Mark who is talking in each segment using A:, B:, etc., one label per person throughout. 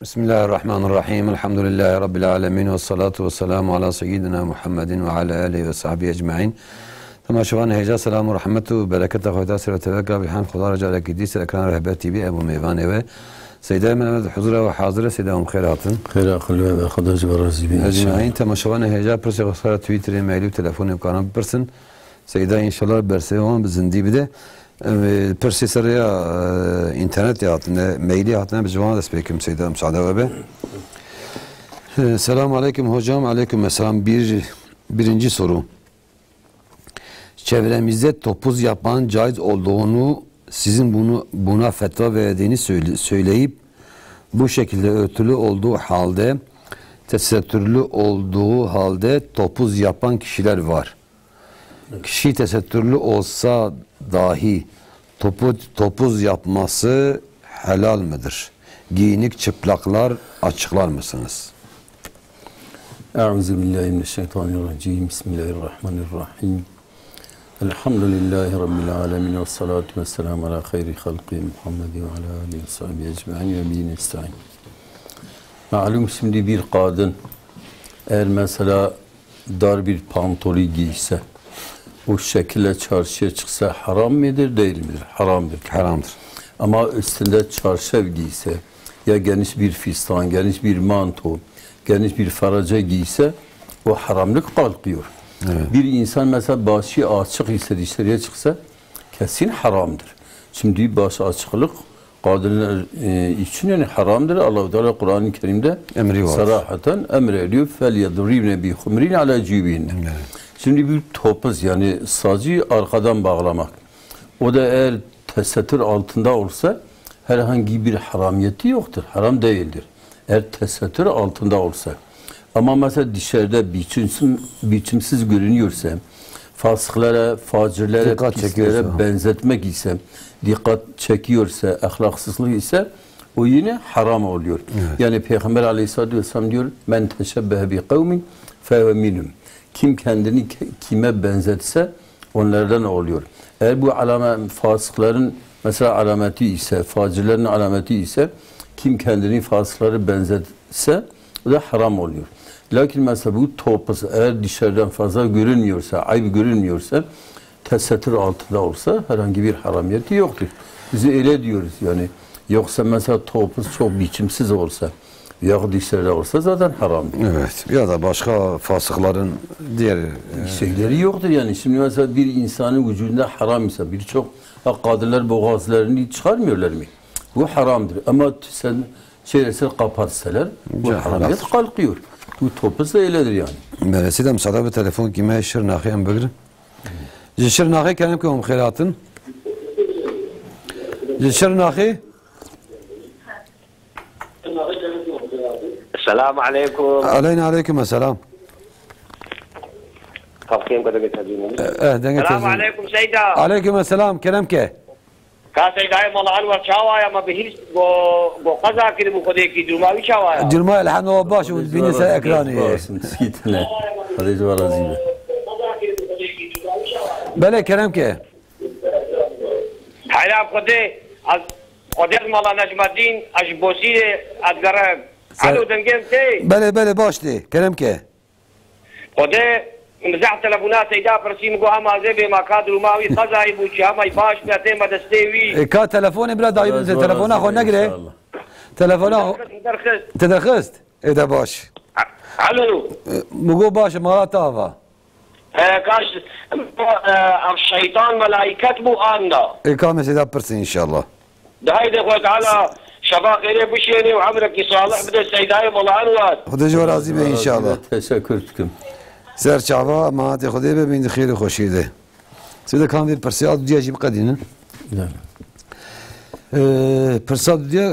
A: Bismillahirrahmanirrahim. Elhamdülillahi Rabbil alemin. Ve salatu ve selamu ala seyyidina Muhammedin ve ala alihi ve sahbihi ecma'in. Temaşavan heyeca selamu rahmetu berekete hoyda sirete ve gabihan khuda raca lekidisi ekran rehber TV Ebu Meyvane ve Seyyid-i Mehmet huzura ve hazire Seyyid-i khairatın.
B: Khairakul ve khadacı ve razibin.
A: Ecma'in temaşavan heyeca perse gısara Twitter'e maili telefonu imkanı birsin. Seyyid-i inşallah berse olan zindi bir de perse saraya internet hayatında, maili hayatında bir cevana dest bekim Seyyid-i Müsaade ve Selamun Aleyküm hocam. Aleyküm selam. Birinci soru. Çevremizde topuz yapan caiz olduğunu, sizin buna fetva verdiğini söyleyip bu şekilde örtülü olduğu halde, tesettürlü olduğu halde topuz yapan kişiler var. Evet. Kişi tesettürlü olsa dahi topuz yapması helal midir? Giyinik çıplaklar açıklar mısınız?
B: Euzubillahimineşşeytanirracim. Bismillahirrahmanirrahim. Elhamdülillahi Rabbil alemin ve salatu ve selamu ala hayri halqi Muhammed ve ala alihi ve sahbihi ecma'in ve bihi nesta'in. Malum şimdi bir kadın eğer mesela dar bir pantolon giyse, o şekilde çarşıya çıksa haram mıdır değil midir? Haramdır.
A: Haramdır.
B: Ama üstünde çarşaf giyse, ya geniş bir fistan, geniş bir manto, geniş bir faraca giyse o haramlık kalkıyor. Evet. Bir insan mesela başı açık ise dışarıya çıksa kesin haramdır. Şimdi başı açıklık kadınlar için yani haramdır. Allah-u Teala Kur'an-ı Kerim'de sarahaten emrediyor. فَلْيَضْرِبْنَ بِخُمْرِينَ عَلَى جِيبِهِنَّ. Şimdi bir topuz yani sacı arkadan bağlamak. O da eğer tesettür altında olsa herhangi bir haramiyeti yoktur. Haram değildir. Eğer tesettür altında olsa. Ama mesela dışarıda biçimsiz görünüyorsa, fasıklara, facirlere, pislere benzetmek ise, dikkat çekiyorsa, ahlaksızlık ise o yine haram oluyor. Evet. Yani Peygamber Aleyhisselatü Vesselam diyor, men teşebbehe bi kavmin fehuve minhum. Kim kendini kime benzetse onlardan oluyor. Eğer bu fasıkların mesela alameti ise, facirlerin alameti ise, kim kendini fasıkları benzetse o da haram oluyor. Lakin mesela bu topuz eğer dışarıdan fazla görünmüyorsa, ayıp görünmüyorsa, tesettür altında olsa herhangi bir haramiyeti yoktur. Biz öyle diyoruz yani. Yoksa mesela topuz çok biçimsiz olsa, ya dışarıda olsa zaten haramdır.
A: Evet. Ya da başka fasıkların diğer
B: şeyleri yoktur yani. Şimdi mesela bir insanın vücudunda haram ise birçok kadınlar boğazlarını çıkarmıyorlar mı? Bu haramdır. Ama sen şeylerse kapatsalar bu haramiyet kalkıyor. Bu topuz da öyledir yani.
A: Meresi de müsaade bir telefon kime şırnakı en bugün. Şırnakı kenim ki khairatın. Şırnakı.
C: Selamun aleyküm.
A: Aleyküm selam.
C: Kalkayım kadar getirdiğiniz.
A: Selamun
C: aleyküm Seyda.
A: Aleyküm selam kerem ke.
C: Ka Seyda'yı malağın var çavaya ama bir hiç go kaza kiri bu kodaya ki durmavi çavaya.
A: Durma elhamdülillah baş bini se ekranı.
B: Skitine. Hadi var azime.
A: Bele kerem ke.
C: Hayra kodaya Kodaya mala Necmeddin Ajbosire Adgara Alo dengem te.
A: Bele başti kerem ke.
C: Kodaya مزح تلفونات سيدا برسيم جو اما زي ما كادر ماوي قزاي بوشي اما يباش نتي ما دستوي
A: كا تلفوني بلا دايب تلفون اخو نقري تلفون اخو تدخست اذا باش
C: الو
A: مقو باش ما تافا
C: كاش الشيطان ملائكه بو اندا
A: كام سيدا برسي ان شاء الله
C: ده هيدا قلت على شباب غير بشيني وعمرك صالح بده سيداي والله انوار
A: خدي جو راضي به ان شاء الله
B: teşekkür ederim.
A: سرچاوا ما ته خدای به بین خیر خوشیده سیده کام دیر پرسیاد دیگه جیب قدینن Pırsat diyor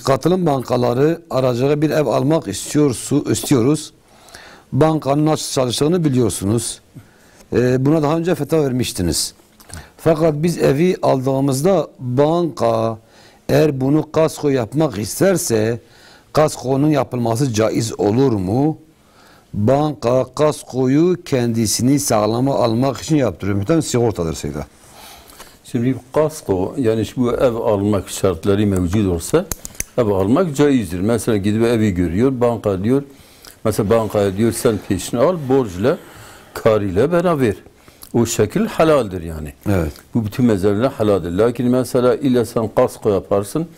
A: katılım bankaları aracılığa bir ev almak istiyoruz. Bankanın nasıl çalıştığını biliyorsunuz. Buna daha önce fetva vermiştiniz. Fakat biz evi aldığımızda banka eğer bunu kasko yapmak isterse kaskonun yapılması caiz olur mu? Banka kaskoyu kendisini sağlama almak için yaptırıyor. Muhtemelen sigortadır Seyda.
B: Şimdi kasko yani bu ev almak şartları mevcut olsa Ev almak caizdir. Mesela gidip evi görüyor, banka diyor. Mesela bankaya diyor sen peşini al, borçla, karıyla bana ver. O şekil halaldir yani.
A: Evet.
B: Bu bütün mezarlar halaldir. Lakin mesela illa sen kasko yaparsın,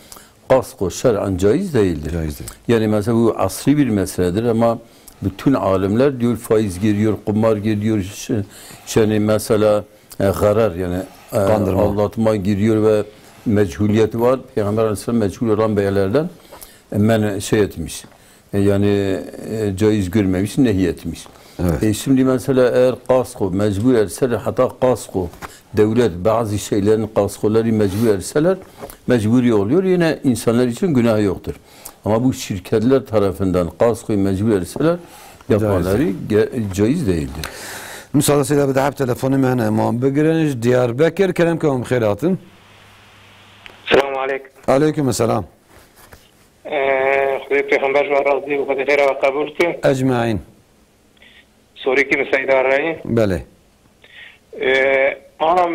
B: kasko şer'an caiz değildir.
A: Caizdir.
B: Yani mesela bu asri bir meseledir ama bütün alimler diyor faiz giriyor, kumar giriyor, yani mesela garar yani
A: Kandırma.
B: aldatma giriyor ve meçhuliyet var. Peygamber Aleyhisselam meçhul olan beylerden men şey etmiş. Yani caiz görmemiş, nehyetmiş.
A: Evet.
B: Şimdi mesela eğer kasko mecbur etseler, hatta kasko devlet bazı şeylerin kaskoları mecbur etseler mecburi oluyor. Yine insanlar için günah yoktur. Ama bu şirketler tarafından kaskoyu mecbur etseler yapmaları caiz değildir.
A: Müsaadesiyle bir daha telefonu mehne imam Begrenç Diyarbakır kerem kavim khairatın.
C: Selamun aleyküm.
A: Aleyküm selam.
C: خدای پیغمبر را راضی و خدای خیر و قبول کن.
A: Ecmain.
C: سوری کی مسیدار رایی.
A: Bele.
C: أنا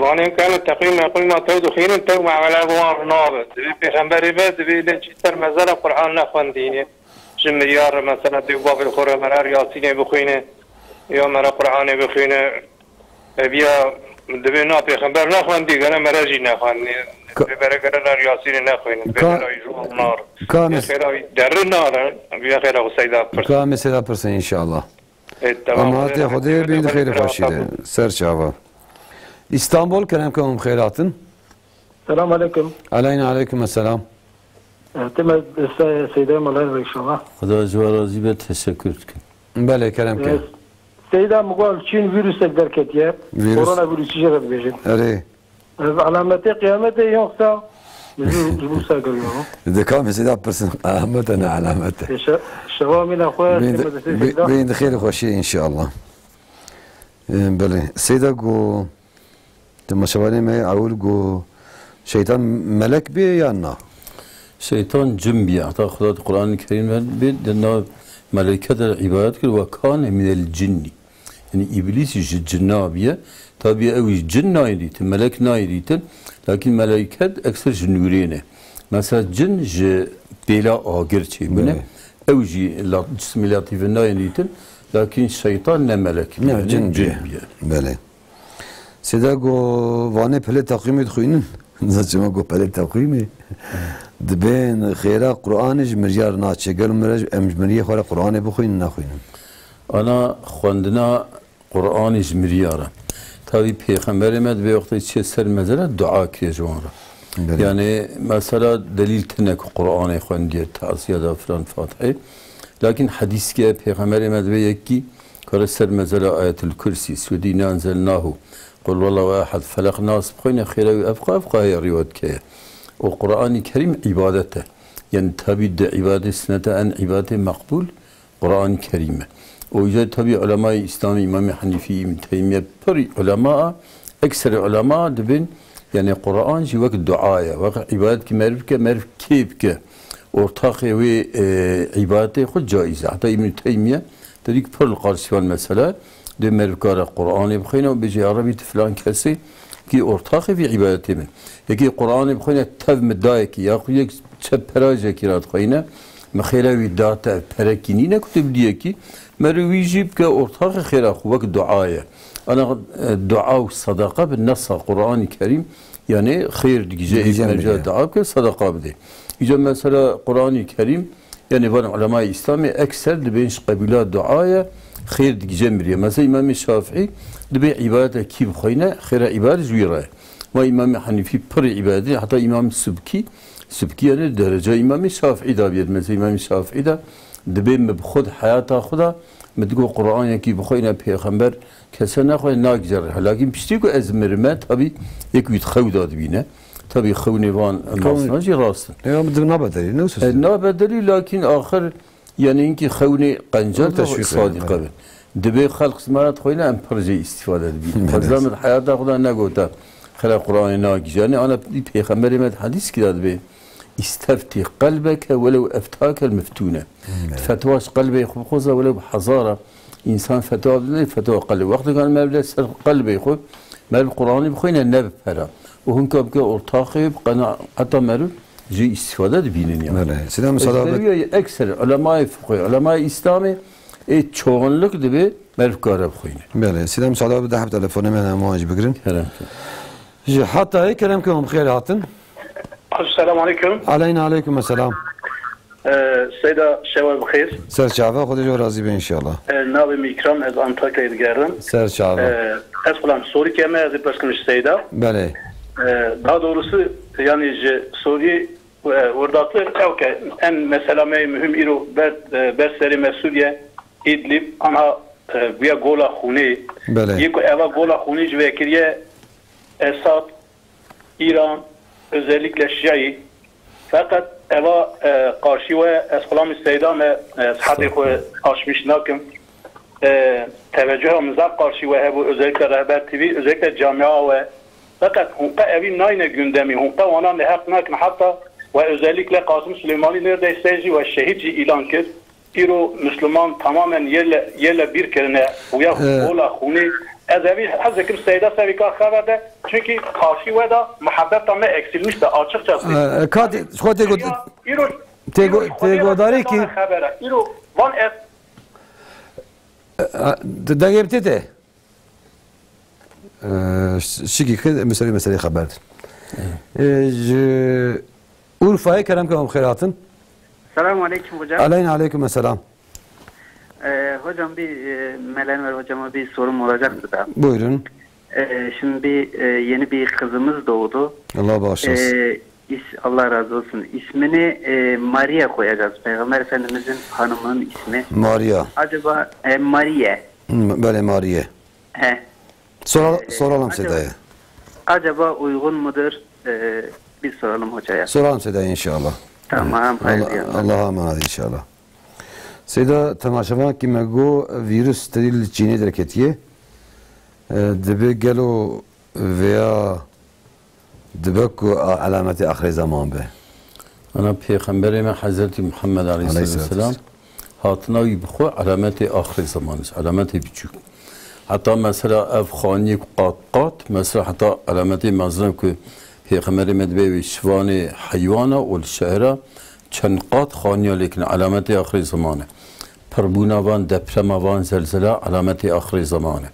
C: وأنا كان التقييم يقول ما تعود خير تو مع ولا بوار نابت. پیغمبر بد بيلن چتر مزار قرآن نخوندینه. جمعیار مثلا دیو باب الخوره مرار یاسینه بخوینه یا مرا قرآن بخوینه بیا دبی نا پیغمبر نخوندی گناه مراجی نخوندی. برای قرار یاسینه نخوینه. برای جوال نار. خیلی در نار. بیا خیلی سیدا پرس.
A: Kâme seda pırsan inşallah. Amanat ya Khudaya bin khayr başide. Ser çava. İstanbul kerem kavim khairatın.
D: السلام عليكم.
A: Aleyna aleyküm selam.
D: اعتمد سيدة مولانا إن شاء الله.
B: Huda razı ve teşekkür ederim.
A: Bele kerem kavim.
D: سيدة مقال Çin virüse derket ya.
A: Virüs.
D: Korona virüsü جرب بيجي.
A: Ere.
D: علامات قيامته يوقتا جلوسا قريبا.
A: Dekâme seda pırsan. Ahmetena alamete.
D: شوامل أخوات.
A: Beyin khayr hoşi inşallah. Bele. Seda go تماشاواني ما أقول جو شيطان ملك بي يا نا
B: Şeytan cin bir hatta Kur'an-ı Kerim'de bir de melekler ibadet kır ve kâne minel cinni. Yani iblis cinnabiye tabi ev cin nairitin, melek nairitin lakin meleket ekser nurine. Mesela cin bela agir çeybine ev cismi latife nairitin lakin şeytan ne melek.
A: Ne cin biye. Bele. Seda go vane pele takvimi dxuynin. Zaçma go pele takvimi. Dibin khira Kur'an miryar naçe gel miriye khara Kur'an bxuynin naxuynin.
B: Ana xwendina Kur'an miryara. Tabi Peygamberimiz bir vakti çeser mezara dua kıyacağına. Yani mesela delil tenek Kur'an'ı xwendiye tavsiyede falan Fatiha. Lakin hadis ki Peygamberimiz ve yekki karaser mezara ayetül kürsi sudina enzelnahu. قل والله واحد فلق ناس بخينا خير أبقى هي رواية كيه والقرآن الكريم عبادته يعني تبيد عبادة سنة أن عبادة مقبول قرآن كريم ويوجد تبي علماء إسلام إمام حنيفي ابن تيمية بري علماء أكثر علماء دبن يعني قرآن جي وقت دعاء وقت عبادة كمعرف كيف ك ورتاقي عبادة خد جائزة حتى ابن تيمية تريك بر القارسي والمسألة de merkara Kur'an'ı bkhina biji Arabi falan kesi ki ortak bir ibadeti min. Yeki Kur'an'ı bkhina tev medayeki ya kuyek çeperaje kirat khina mkhila data perekinine kutub diye ki merwijib ke ortak khira khuvak duaya. Ana dua ve sadaka bin nassa Kur'an-ı Kerim yani hayır diyeceği merce dua ke sadaka bide. İşte mesela Kur'an-ı Kerim yani van ulema-i İslami ekser de benş kabila duaya خير جمرية مثلا إمام الشافعي دبي عبادة كيف خينا خير عبادة زويرة وإمام حنيفي بر عبادة حتى إمام السبكي يعني درجة إمام الشافعي دا بيد مثلا إمام الشافعي دا دبي مبخد حياته خدا متقول قرآن كيف خينا بيغمبر كسنا خينا ناقجرها لكن بيشتكوا أزمرما تبي يكوي تخودا دبينا تبي خوني وان مصناجي راسن
A: يا بدك نابدري نوسس
B: نابدري لكن آخر yani inki xevni qancar صادقه دبي خلق سمارات خوينا ام بروجي استفاده بي فزامت حياته خدا نگوتا خلا قران ناگی يعني انا پیغمبر مد حديث كده دبي استفتي قلبك ولو افتاك المفتونه فتواش قلبي خبخوزه ولو بحزاره انسان فتوى قلبي وقت كان ما بدا قلبي خو ما القران بخوينا النبي فرا وهم كبك ارتاقي بقنا حتى مرو جي استفاده دبینن yani.
A: Böyle. Sizden müsaade
B: Ecnebi ekser ulemay fıkıh, ulemay İslami çoğunluk dibi merfkara bxoyne.
A: Böyle. Sizden müsaade bir daha telefonu ben muhacı bigirin.
B: Herhalde.
A: Hatta kerem ki bxeyr hatın.
C: Assalamu alaikum.
A: Aleyna aleyküm selam.
C: Seyda şeval bxeyr.
A: Serçave Xuda razı be inşallah.
C: Navim ikram ez Antakya'ya geldim.
A: Serçave.
C: Ez falan soru keme ez başkanış Seyda.
A: Böyle.
C: Daha doğrusu yani Suriye ordatlı en mesela mühim iro berseri Mesuriye İdlib ana via gola khuni.
A: Böyle.
C: Yeko eva gola khuni cvekiriye Esad İran özellikle Şii fakat eva karşı ve eskulam isteydam sahadik ve aşmış nakim teveccühümüze karşı ve bu özellikle Rehber TV özellikle camia ve fakat hunka evin nayne gündemi hunka ona ne hak nakin hatta ve özellikle Kasım Süleymani neredeyse ve şehitçi ilan kır İro Müslüman tamamen yerle bir kerine uya ola huni ezevi hazekim seyda sevika haberde çünkü karşı ve da muhabbet tamam eksilmiş de açıkçası.
A: Kati tegodari ki
C: İro van et
A: da gebte de şiki mesele haberdir. Urfa'ya kerem ki bxeyratın.
E: Selamun aleyküm hocam.
A: Aleyna aleyküm selam.
E: Hocam bir Melenver hocama bir sorum olacaktı da.
A: Buyurun.
E: Şimdi yeni bir kızımız doğdu.
A: Allah bağışlasın.
E: Allah razı olsun. İsmini Maria koyacağız. Peygamber Efendimizin hanımının ismi.
A: Maria.
E: Acaba Maria.
A: Böyle Maria.
E: He.
A: Soralım Seda'ya.
E: Acaba uygun mudur? Bir soralım hocaya.
A: Soralım Seda'ya inşallah.
E: Tamam.
A: Allah'a emanet inşallah. Seda temaşavan ki mego virüs teril Çin'e dereketiye dibe gelo veya dibe ku alameti ahir zaman be.
B: Ana Peygamberime Hazreti Muhammed Aleyhisselam hatına yibxu alameti ahir zaman, alameti küçük. Hatta mesela ev khani qat mesela hatta alameti mazlum ki Peygamberime dibe şivani hayvana ol şehra çenqat khaniya lekin alameti ahir zamanı. Perbûnavan, depremavan, zelzele alameti ahir zamanı.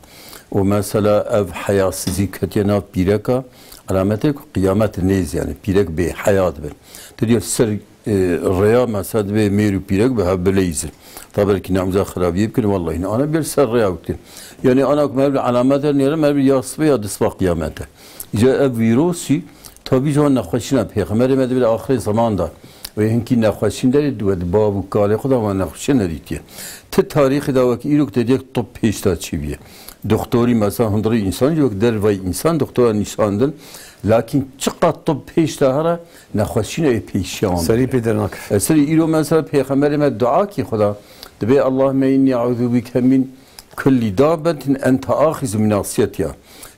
B: O mesela ev hayasızı kötüye nav bireka alameti kıyamet neyiz yani birek be hayat ben. Diyor ser rüya mesela be meru birek be habeleyizir. Tabii ki namza kharabiye bkin vallahi ana bir ser rüya bkin. Yani ana mevli alametler nere mevli yasbı ya disba kıyamete. İşte ev virusi tabii ki nakhaşina Peygamber'e medbir ahir zamanda. ve hinki nexweşînderê di bav û kalê xwe da wan nexweşîn nedîtiye. Ti tarîxê da wekî îrok dediyek top pêşta çîviye. Doktorî mesela hundirî însan jî wek dervayî însan doktora nîşandin. Lakin çiqat top pêşta hera nexweşînê pêşiyan.
A: Serî pê dernak.
B: Serî îro mesela Peyxemberê me dua kî xwe dibe Allahümme inni eûzû bike min kulli dâbetin ente âxizu min nasiyetiha.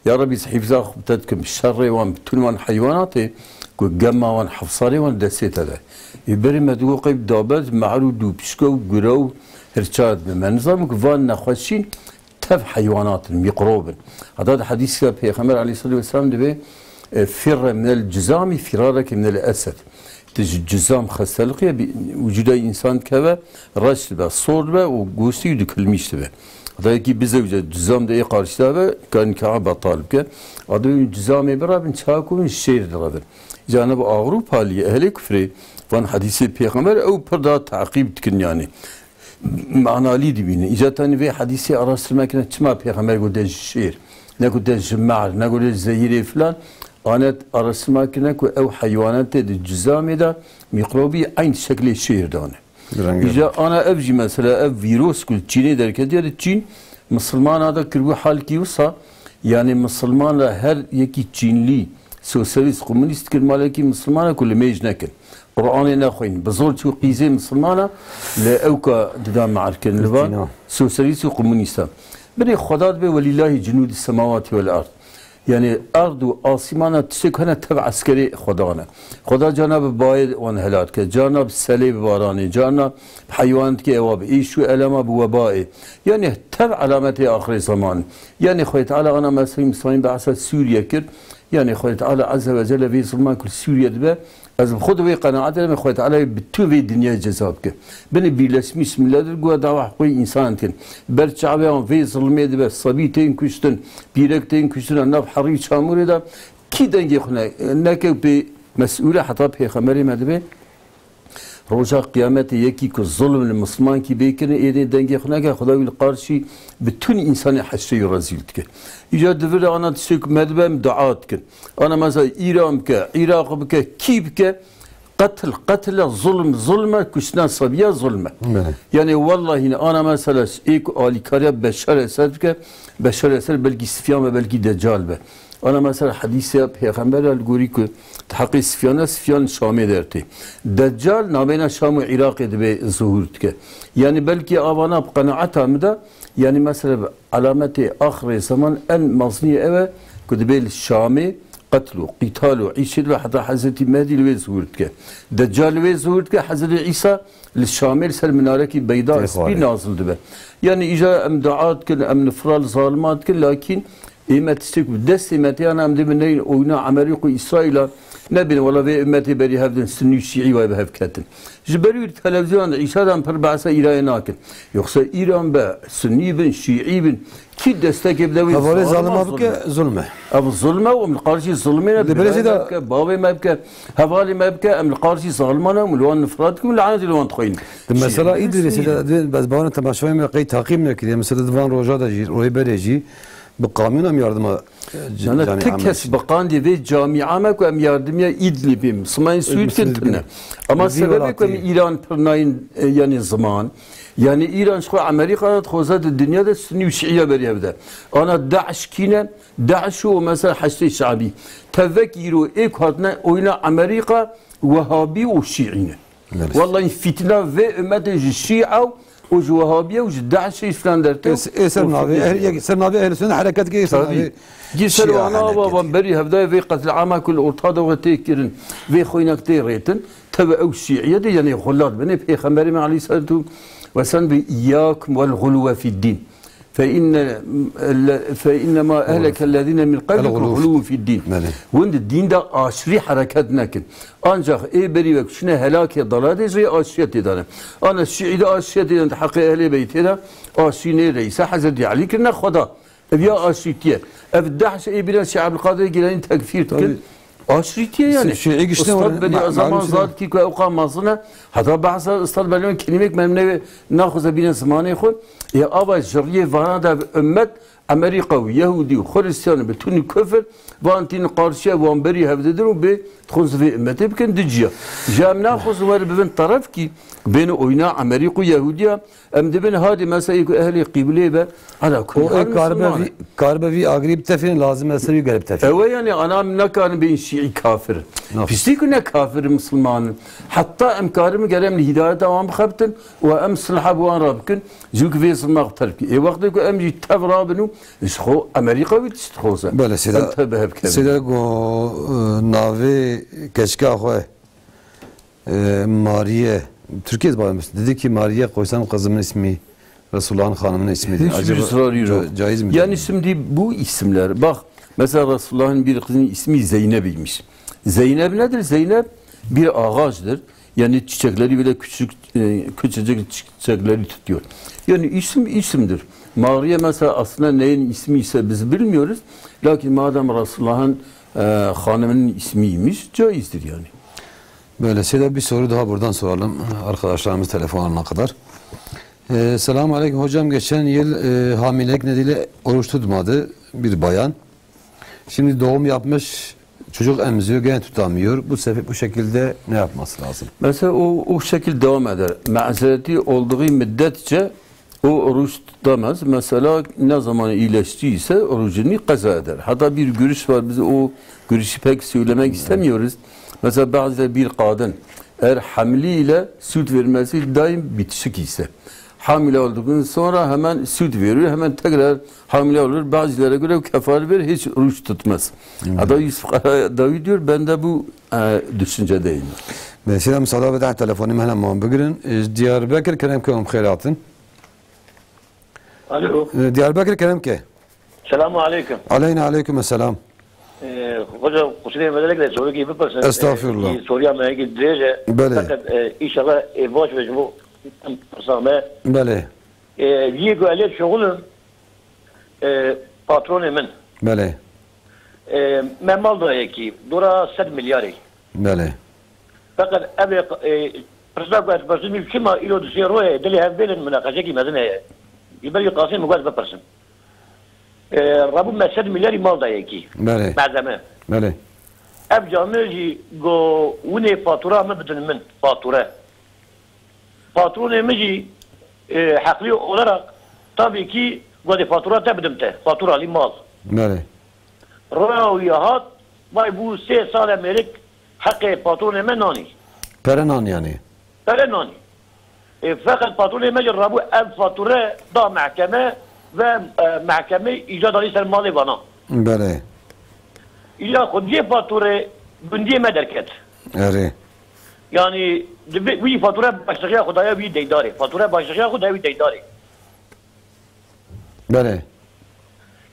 B: Ya Rabbi hifza xwe bidedkim şerrê wan bütün wan haywanatê ku gemma wan hifsarê wan destê te de. Berê me digo qeyb dabet me'rûd û pişko û gurew hirçat be. Me nizam ku van nexweşîn tev haywanatın, mikrobin. Hatta hadîsle Peygamber aleyhissalatu vesselam dibe firre minel cizami firareke minel esed. Cizam hastalığı vücuda insan keve raşt be, sor be o gosti dökülmüştü be. Hatta ki bize cizam diye karşıda be kan Kabe talip ke. Adı cizamı beraber çakun şehir beraber. Cenab-ı Avrupalı ehli küfre van hadisi Peygamber o perda takip tkin yani. Manalı dibine. İcatani ve hadisi araştırmak için çıma Peygamber göde şehir. Ne göde cemaat, ne göde zehiri falan. Anet araştırmak için ev hayvanat de cizamı da mikrobi aynı şekilde şehirde ana. İca ana evci mesela ev virüs kul Çin'e derken diyor Çin Müslüman da kirbu hal ki olsa yani Müslümanlar her yeki Çinli sosyalist komünist kirmalı ki Müslümana kul mecnekin. Kur'an'ı ne koyun? Bazı çok qize Müslümana le evka dida ma'arken leva sosyalist komünist. Biri Xudat be velillahi cenud semavati vel ard. Yani ardu asimana tişekana tabi askeri Xudana. Xuda Cenab-ı Bayed on helak ke, Cenab-ı Seleb varani, Cenab-ı hayvanat ki evabi, işu elema bu vebai. Yani tabi alameti ahir zaman. Yani Xuda Teala ana mesela Müslüman bahsed Suriye kir. يعني خوي تعالى عز وجل في ظلمان كل سوريا دبا از خود وی قناعت دارم خوي تعالى بتو في دنيا جزابك بني بيلسمي بسم الله درجوا دعوة حقوق انسان كن بر شعبهم في ظلمي دبا صبيتين كشتن بيركتين كشتن ناف حري شامور دا كي دنجي خنا نك بمسؤوله حتى پیغمبر مدبه روزا قیامت یکی که ظلم المسلمان کی بیکنه ایده دنگی خونه که خدای قارشی bütün insanı haşreyi razil ki. İcad devre ana tişek medbem duat ki. Ana mesela İran ki, Irak ki, Kib ki قتل zulme kuşnan sabiye zulme. Yani vallahi ana mesela ilk alikariye Beşar Esed ki Beşar Esed belki Sufyan ve belki Deccal be. Ana mesela hadise peygamber al-Guri ki tahqiq Sufyan Şam'e derdi. Deccal nabena Şam ve Irak edebe zuhur ki. Yani belki avana kanaat amda yani mesela alameti ahir zaman en mazniye eve kudbel Şam'e قتلوا قتالوا عيشوا حتى حضرت مهدي الوزورت كه دجال الوزورت كه حضرت عيسى للشامل سر منارك بيضاء سبي نازل دبه يعني اجا ام دعات كل ام نفرال ظالمات كل لكن ايمت استك بدس ايمت انا ام دبنين oyuna Amerika İsrail'a ne bileyim valla ve ümmeti beri hevden sünni şii ve hevketin. Jiberi bir televizyonda İsa'dan perbasa İran'a nakin. Yoksa İran be sünni bin şii bin ki destek ebdevi
A: havale zalim abke zulme.
B: Abi zulme ve mülkarşı zulmine
A: de
B: babi mebke havali mebke emlkarşı zalmana mülvan nefrat mül'anı dilvan tkoyin.
A: Mesela İdris'e baz bana temaşvayım ve kayıt takim nekiliye. Mesela divan roja da jir, orayı bereci. بقامنا هم yardıma
B: yani tek kes bakan diye ve camiamek ve yardımya İdlib'im Sımayın Suud kentine ama sebebi ki İran pırnayın yani zaman yani İran şu Amerika'da tkozada dünyada sünni şiiye beriyevde ana Daesh kine Daesh o mesela haşti şabi tevekiro ilk hatına oyna Amerika Vahabi o Şii'ine vallahi fitne ve ümmeti Şi'a وج وهابيه وج داعش فلان درته
A: اسر نابي اسر نابي اهل السنه حركات كي
B: جسر وانا بابا بري هبدا في قتل عام كل ارتاد وتيكرن في خوينك تيريتن تبعوا الشيعيه دي يعني خلات بني في خمري مع علي سالتو وسن باياكم والغلو في الدين فإنما أهلك الذين من قبلكم غلو في الدين وند الدين ده aşırı hareket nekin ancak beri ve şuna helak ضلال زي aşiyet eden ana şiide aşiyet eden hakkı ehli beyti aşine reis Hazreti Ali kına Xuda ya aşiyetiye evdaş biraz Şeab el-Kadir gelin tekfir tkin aşiretiye yani
A: Şii güçlü
B: استاد بني zaman zat ki اوقات mazına hatta bazı استاد benim kelimek memne naxuza bina zamanı xun ya aba jariye vana da ümmet Amerika ve Yahudi ve Hristiyan bütün küfür vantin karşıya van beri hevdedir ve txuz ve ümmeti bikin diciya jam naxuz var bin taraf ki beni oyna Amerika ve Yahudiya em de ben hadi mesela ehli kıble ve ala
A: o karbe vi agrib tefin lazım mesela garip tefin
B: evet yani ana ne kan ben Şii kafir pislik ne kafir Müslüman hatta emkarım gelem hidayet devam xabtın ve em sılha bu an rabkin juk ve sılmak terki vakti ko em tavrabnu isxo Amerika ve txoza
A: böyle seda go nave keşka xoy Mariye Türkiye bağlamış. Dedi ki Mariye koysam kızımın ismi Resulullah'ın hanımının ismidir.
B: Hiçbir ısrarı yok.
A: Caiz mi?
B: Yani şimdi bu isimler bak mesela Resulullah'ın bir kızının ismi Zeynep'iymiş. Zeynep nedir? Zeynep bir ağaçtır. Yani çiçekleri bile küçücük çiçekleri tutuyor. Yani isimdir. Mariye mesela aslında neyin ismi ise biz bilmiyoruz. Lakin madem Resulullah'ın hanımının ismiymiş caizdir yani.
A: Böylesine bir soru daha buradan soralım arkadaşlarımız telefonlarına kadar. Selamun Aleyküm hocam, geçen yıl hamilelik nedeniyle oruç tutmadı bir bayan. Şimdi doğum yapmış, çocuk emziyor, gene tutamıyor. Bu şekilde ne yapması lazım?
B: Mesela o şekilde devam eder. Mazereti olduğu müddetçe o oruç tutamaz. Mesela ne zaman iyileştiyse orucunu kaza eder. Hatta bir görüş var, biz o görüşü pek söylemek istemiyoruz. Mesela bazı bir kadın eğer hamliyle süt vermesi daim bitişik ise hamile olduktan sonra hemen süt veriyor, hemen tekrar hamile olur. Bazılara göre kefaret verir, hiç oruç tutmaz. Hatta Yusuf Davi diyor, ben de bu düşüncedeyim.
A: Mesela müsaade eder telefonum hemen muam bugün. Diyarbakır Keremke khairatın.
F: Alo.
A: Diyarbakır Keremke.
F: Selamun aleyküm.
A: Aleyna aleyküm selam.
F: Hocam kusura bakmayın soru gibi bakarsın.
A: Estağfurullah.
F: Soruya mı gideceğiz?
A: Bale.
F: Fakat inşallah baş ve bu sahme.
A: Bale.
F: Yiye göğe şoğulun patronumun.
A: Bale.
F: Memal da ki dura 100 milyar.
A: Bale.
F: Fakat abi President Başkanı kima ilo dışarı deli hevbelin münakaşa ki mezene. يبقى قاسم مقاس ببرسم رابو ما 100 مليار مال da ki.
A: Bale.
F: Malzeme.
A: Bale.
F: Ev cameci go une fatura mı bidin min fatura. Fatura meci haklı olarak tabii ki go fatura tabidim te. Fatura li mal.
A: Bale.
F: Rawiyahat vay bu 3 sal Amerik hakkı fatura men nani.
A: Perenan yani.
F: Öyle nani. Fakat fatura meci rabu ev fatura da mahkeme ve mahkeme icat alıysa malı bana.
A: Bale.
F: İlla kudiye fatura bundiye mederket.
A: Eri.
F: Yani bir fatura başlığa kudaya bir deydari. Fatura başlığa kudaya bir deydari.
A: Bale.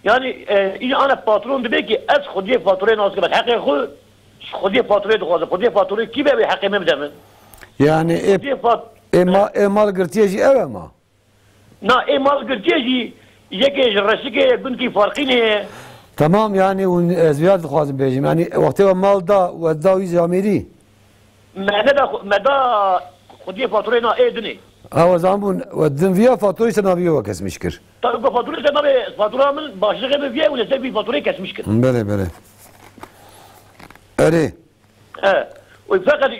F: Yani این ana patron diyor ki az خودی فاتوره ناز کنم حق خود خودی فاتوره دخوازم خودی فاتوره کی به حق من بدم
A: Yani
F: خودی فات
A: emal gırtiyeci ev ama.
F: na emal گرچه یکی رشته که گون کی فرقی نه
A: Tamam yani o ezviyat khazım bejim. Yani vakti ve malda ve davi zamiri.
F: مدا خودی فاتوره نا ایدنی
A: Ama zaman ve dinviya faturayı senaviye ve kesmişkir.
F: tabi bu fatura sen abi faturamın başlığı bir bir öyle bir faturayı kesmiş ki
A: Bale bale. Eri.
F: o fakat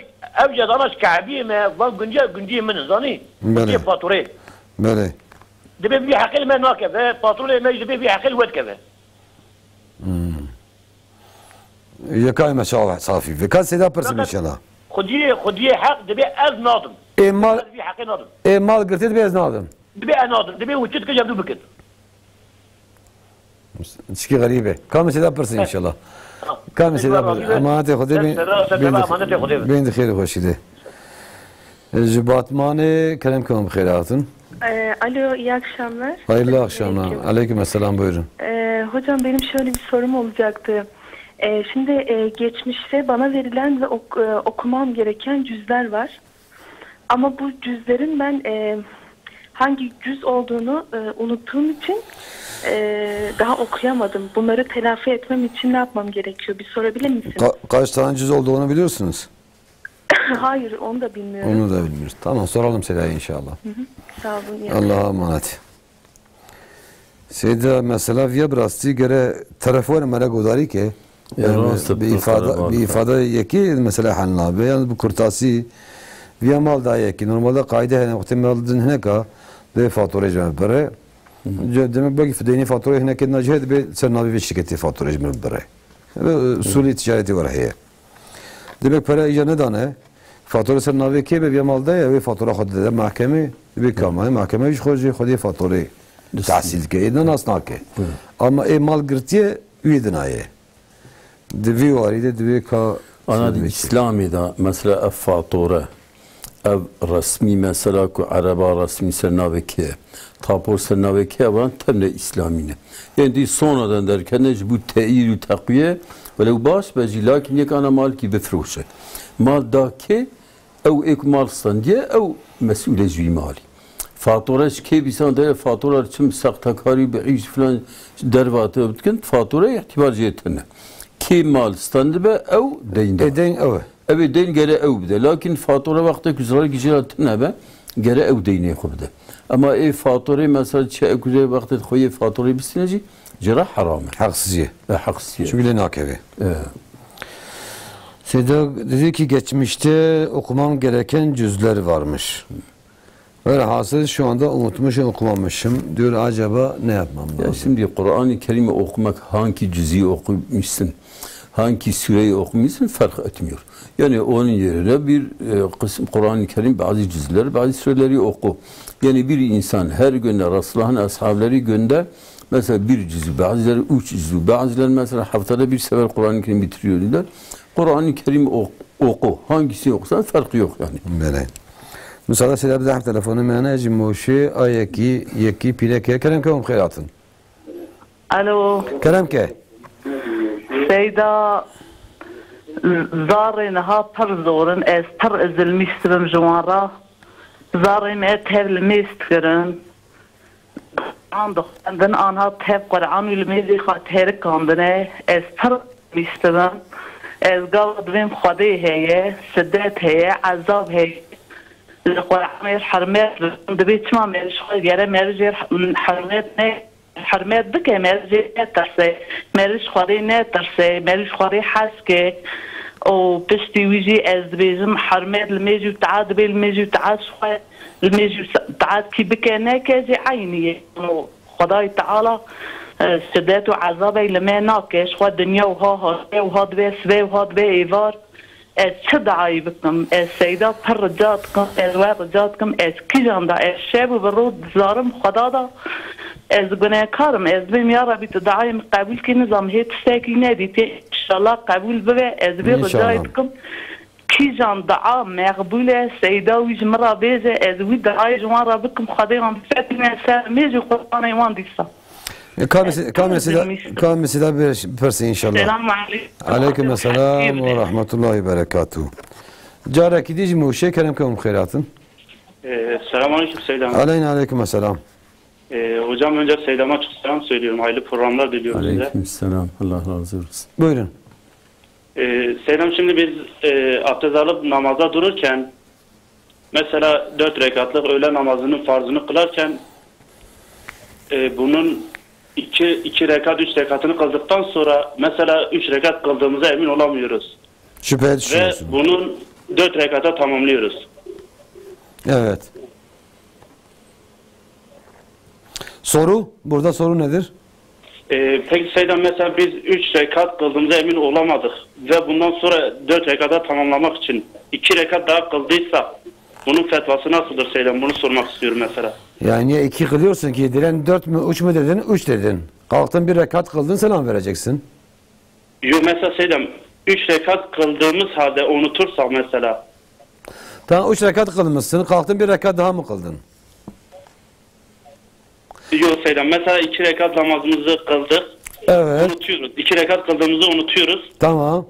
F: evcad anaş ka'biye me ve güncel min zani
A: Bale.
F: خودی فاتوره
A: Bale.
F: دبي بي حقل ما ناكفه فاتوره ما يجي بي حقل ود كفه
A: Yakay meşavah safi. Ve kan seda persim inşallah.
F: خديه حق دبي از ناظم
A: Emal
F: بي حق ناظم
A: emal gırtiyet bez nadım.
F: دبي ناظم دبي وجدت كجاب بكت
A: Çiki garibe. Kan seda persim inşallah. Kan seda persim. Amanete khudi ben de khayr hoşide. Jibatmane kerem kanım khairatın.
G: Alo, iyi akşamlar.
A: Hayırlı akşamlar. Aleykümselam buyurun.
G: Hocam benim şöyle bir sorum olacaktı. Şimdi geçmişte bana verilen ve okumam gereken cüzler var. Ama bu cüzlerin ben hangi cüz olduğunu unuttuğum için daha okuyamadım. Bunları telafi etmem için ne yapmam gerekiyor? Bir sorabilir misin?
A: Kaç tane cüz olduğunu biliyorsunuz?
G: Hayır, onu da bilmiyorum.
A: Onu da bilmiyoruz. Tamam soralım Sela'ya inşallah.
G: Sağ olun. iyi
A: Allah'a emanet. Seyda mesela via brasti gere telefon mera godari ke bir ifade yeki mesela hanla yani bu kurtasi via mal da yeki normalde kaide hani muhtemel dinne ka ve fatura cevap bere demek belki fideni fatura hene ke najhed be sernavi ve şirketi fatura cevap bere usulü ticareti var hiye demek para icane dane fatura sernavi ke be via mal da ya ve fatura khod da mahkeme be kama mahkeme iş khodi fatura tahsil ke idan asna ke ama mal girtiye üyedinaye Devi varide devi ka
B: Ana İslami'de mesela fatura ev resmi mesela ku araba resmi sernaveki tapor sernaveki olan temne İslamine. Yani sonradan derken bu teyir takviye ve baş beci lakin yek ana mal ki befruşe. Mal da ki ev ek mal sandiye ev mes'ule jüy mali. Fatura ki bisan de fatura çim saktakari bir iş falan dervatı ötken fatura ihtibar cihetinden. Ki mal standı be ev deyinde.
A: Eden ev.
B: Evet deyin gere ev bide. Lakin fatura vakti güzel gicilatın ne be? Gere ev deyine kubde. Ama fatura mesela çe güzel vakti koyu fatura bisineci cera haram.
A: Haksızı.
B: Haksızı.
A: Çünkü ne nakevi. Seda dedi ki geçmişte okumam gereken cüzler varmış. Böyle hasıl şu anda unutmuşum okumamışım. Diyor acaba ne yapmam lazım?
B: Ya şimdi Kur'an-ı Kerim'i okumak hangi cüz'i okumuşsun, hangi süreyi okumuşsun fark etmiyor. Yani onun yerine bir kısım Kur'an-ı Kerim bazı cüzleri, bazı süreleri oku. Yani bir insan her gün Resulullah'ın ashabları günde mesela bir cüzü, bazıları 3 cüzü, bazıları mesela haftada bir sefer Kur'an-ı Kerim bitiriyorlar. Kur'an-ı Kerim oku. Hangisini okusan farkı yok yani.
A: Böyle. Müsaade selam bir daha telefonu mene cimoşi ayaki yeki pileke kerem ke khairatın.
H: الو
A: Kerem ke.
H: سيد سيدا زارين ها برزورن از پر ازلميسترم جوارا زارين اتهب الميسترن عندن آنها تهب قرآن والميزي خاطر کاندنه از پر میسترن از قلد بهم خدي هي سدات هي عذاب هي القرآن حرمات دبيت ما مرج خد يرى مرج حرمات نه حرمات بكى مرج ترسي مرج خدي نه ترسي مرج خدي حسكه او بشتي ويجي از بيجم حرمات الميجي تعاد بالميجي تعاد شوي الميجي تعاد كي بكى نه كاجي عيني خداي تعالى سدات وعذابي لما ناقش خد الدنيا وها دبي سبي وها دبي ايفار تدعي بكم السيدة برجاتكم رجاتكم كجاندا الشاب وبرود زارم خدادا قناة كارم بهم يا ربي تدعي قبول كي نظام هي تستاكي نادي ان شاء الله قبول ببا بي رجاتكم كجان دعاء مقبولة السيدة ويجمرا بيزة وي دعاي جوان بكم خديهم فاتنا ساميجي قرآن يوان ديسا
A: كامل سيدا برسي إن شاء الله.
H: السلام عليكم.
A: عليكم السلام ورحمة الله وبركاته. جارك ديجي موشي كلام كم خيراتن.
I: Selamun aleyküm Seydam.
A: Aleyküm selam.
I: Hocam önce Seydam'a çok selam söylüyorum. Hayırlı programlar diliyorum size.
B: Aleyküm selam. Allah razı olsun.
A: Buyurun.
I: Seydam şimdi biz abdest alıp namaza dururken mesela 4 rekatlık öğle namazının farzını kılarken bunun 2 rekat 3 rekatını kıldıktan sonra mesela 3 rekat kıldığımıza emin olamıyoruz.
A: Şüpheye düşüyorsun.
I: Ve bunun 4 rekata tamamlıyoruz.
A: Evet. Soru? Burada soru nedir?
I: Peki Seydam mesela biz 3 rekat kıldığımıza emin olamadık. Ve bundan sonra 4 rekata tamamlamak için 2 rekat daha kıldıysa bunun fetvası nasıldır Seydam? Bunu sormak istiyorum mesela.
A: Yani niye 2 kılıyorsun ki? Diren 4 mü 3 mü dedin? 3 dedin. Kalktın 1 rekat kıldın selam vereceksin.
I: Yok mesela Seydam 3 rekat kıldığımız halde unutursak mesela.
A: Tamam 3 rekat kılmışsın. Kalktın 1 rekat daha mı kıldın?
I: Yok Seydam mesela 2 rekat namazımızı kıldık.
A: Evet.
I: Unutuyoruz. 2 rekat kıldığımızı unutuyoruz.
A: Tamam.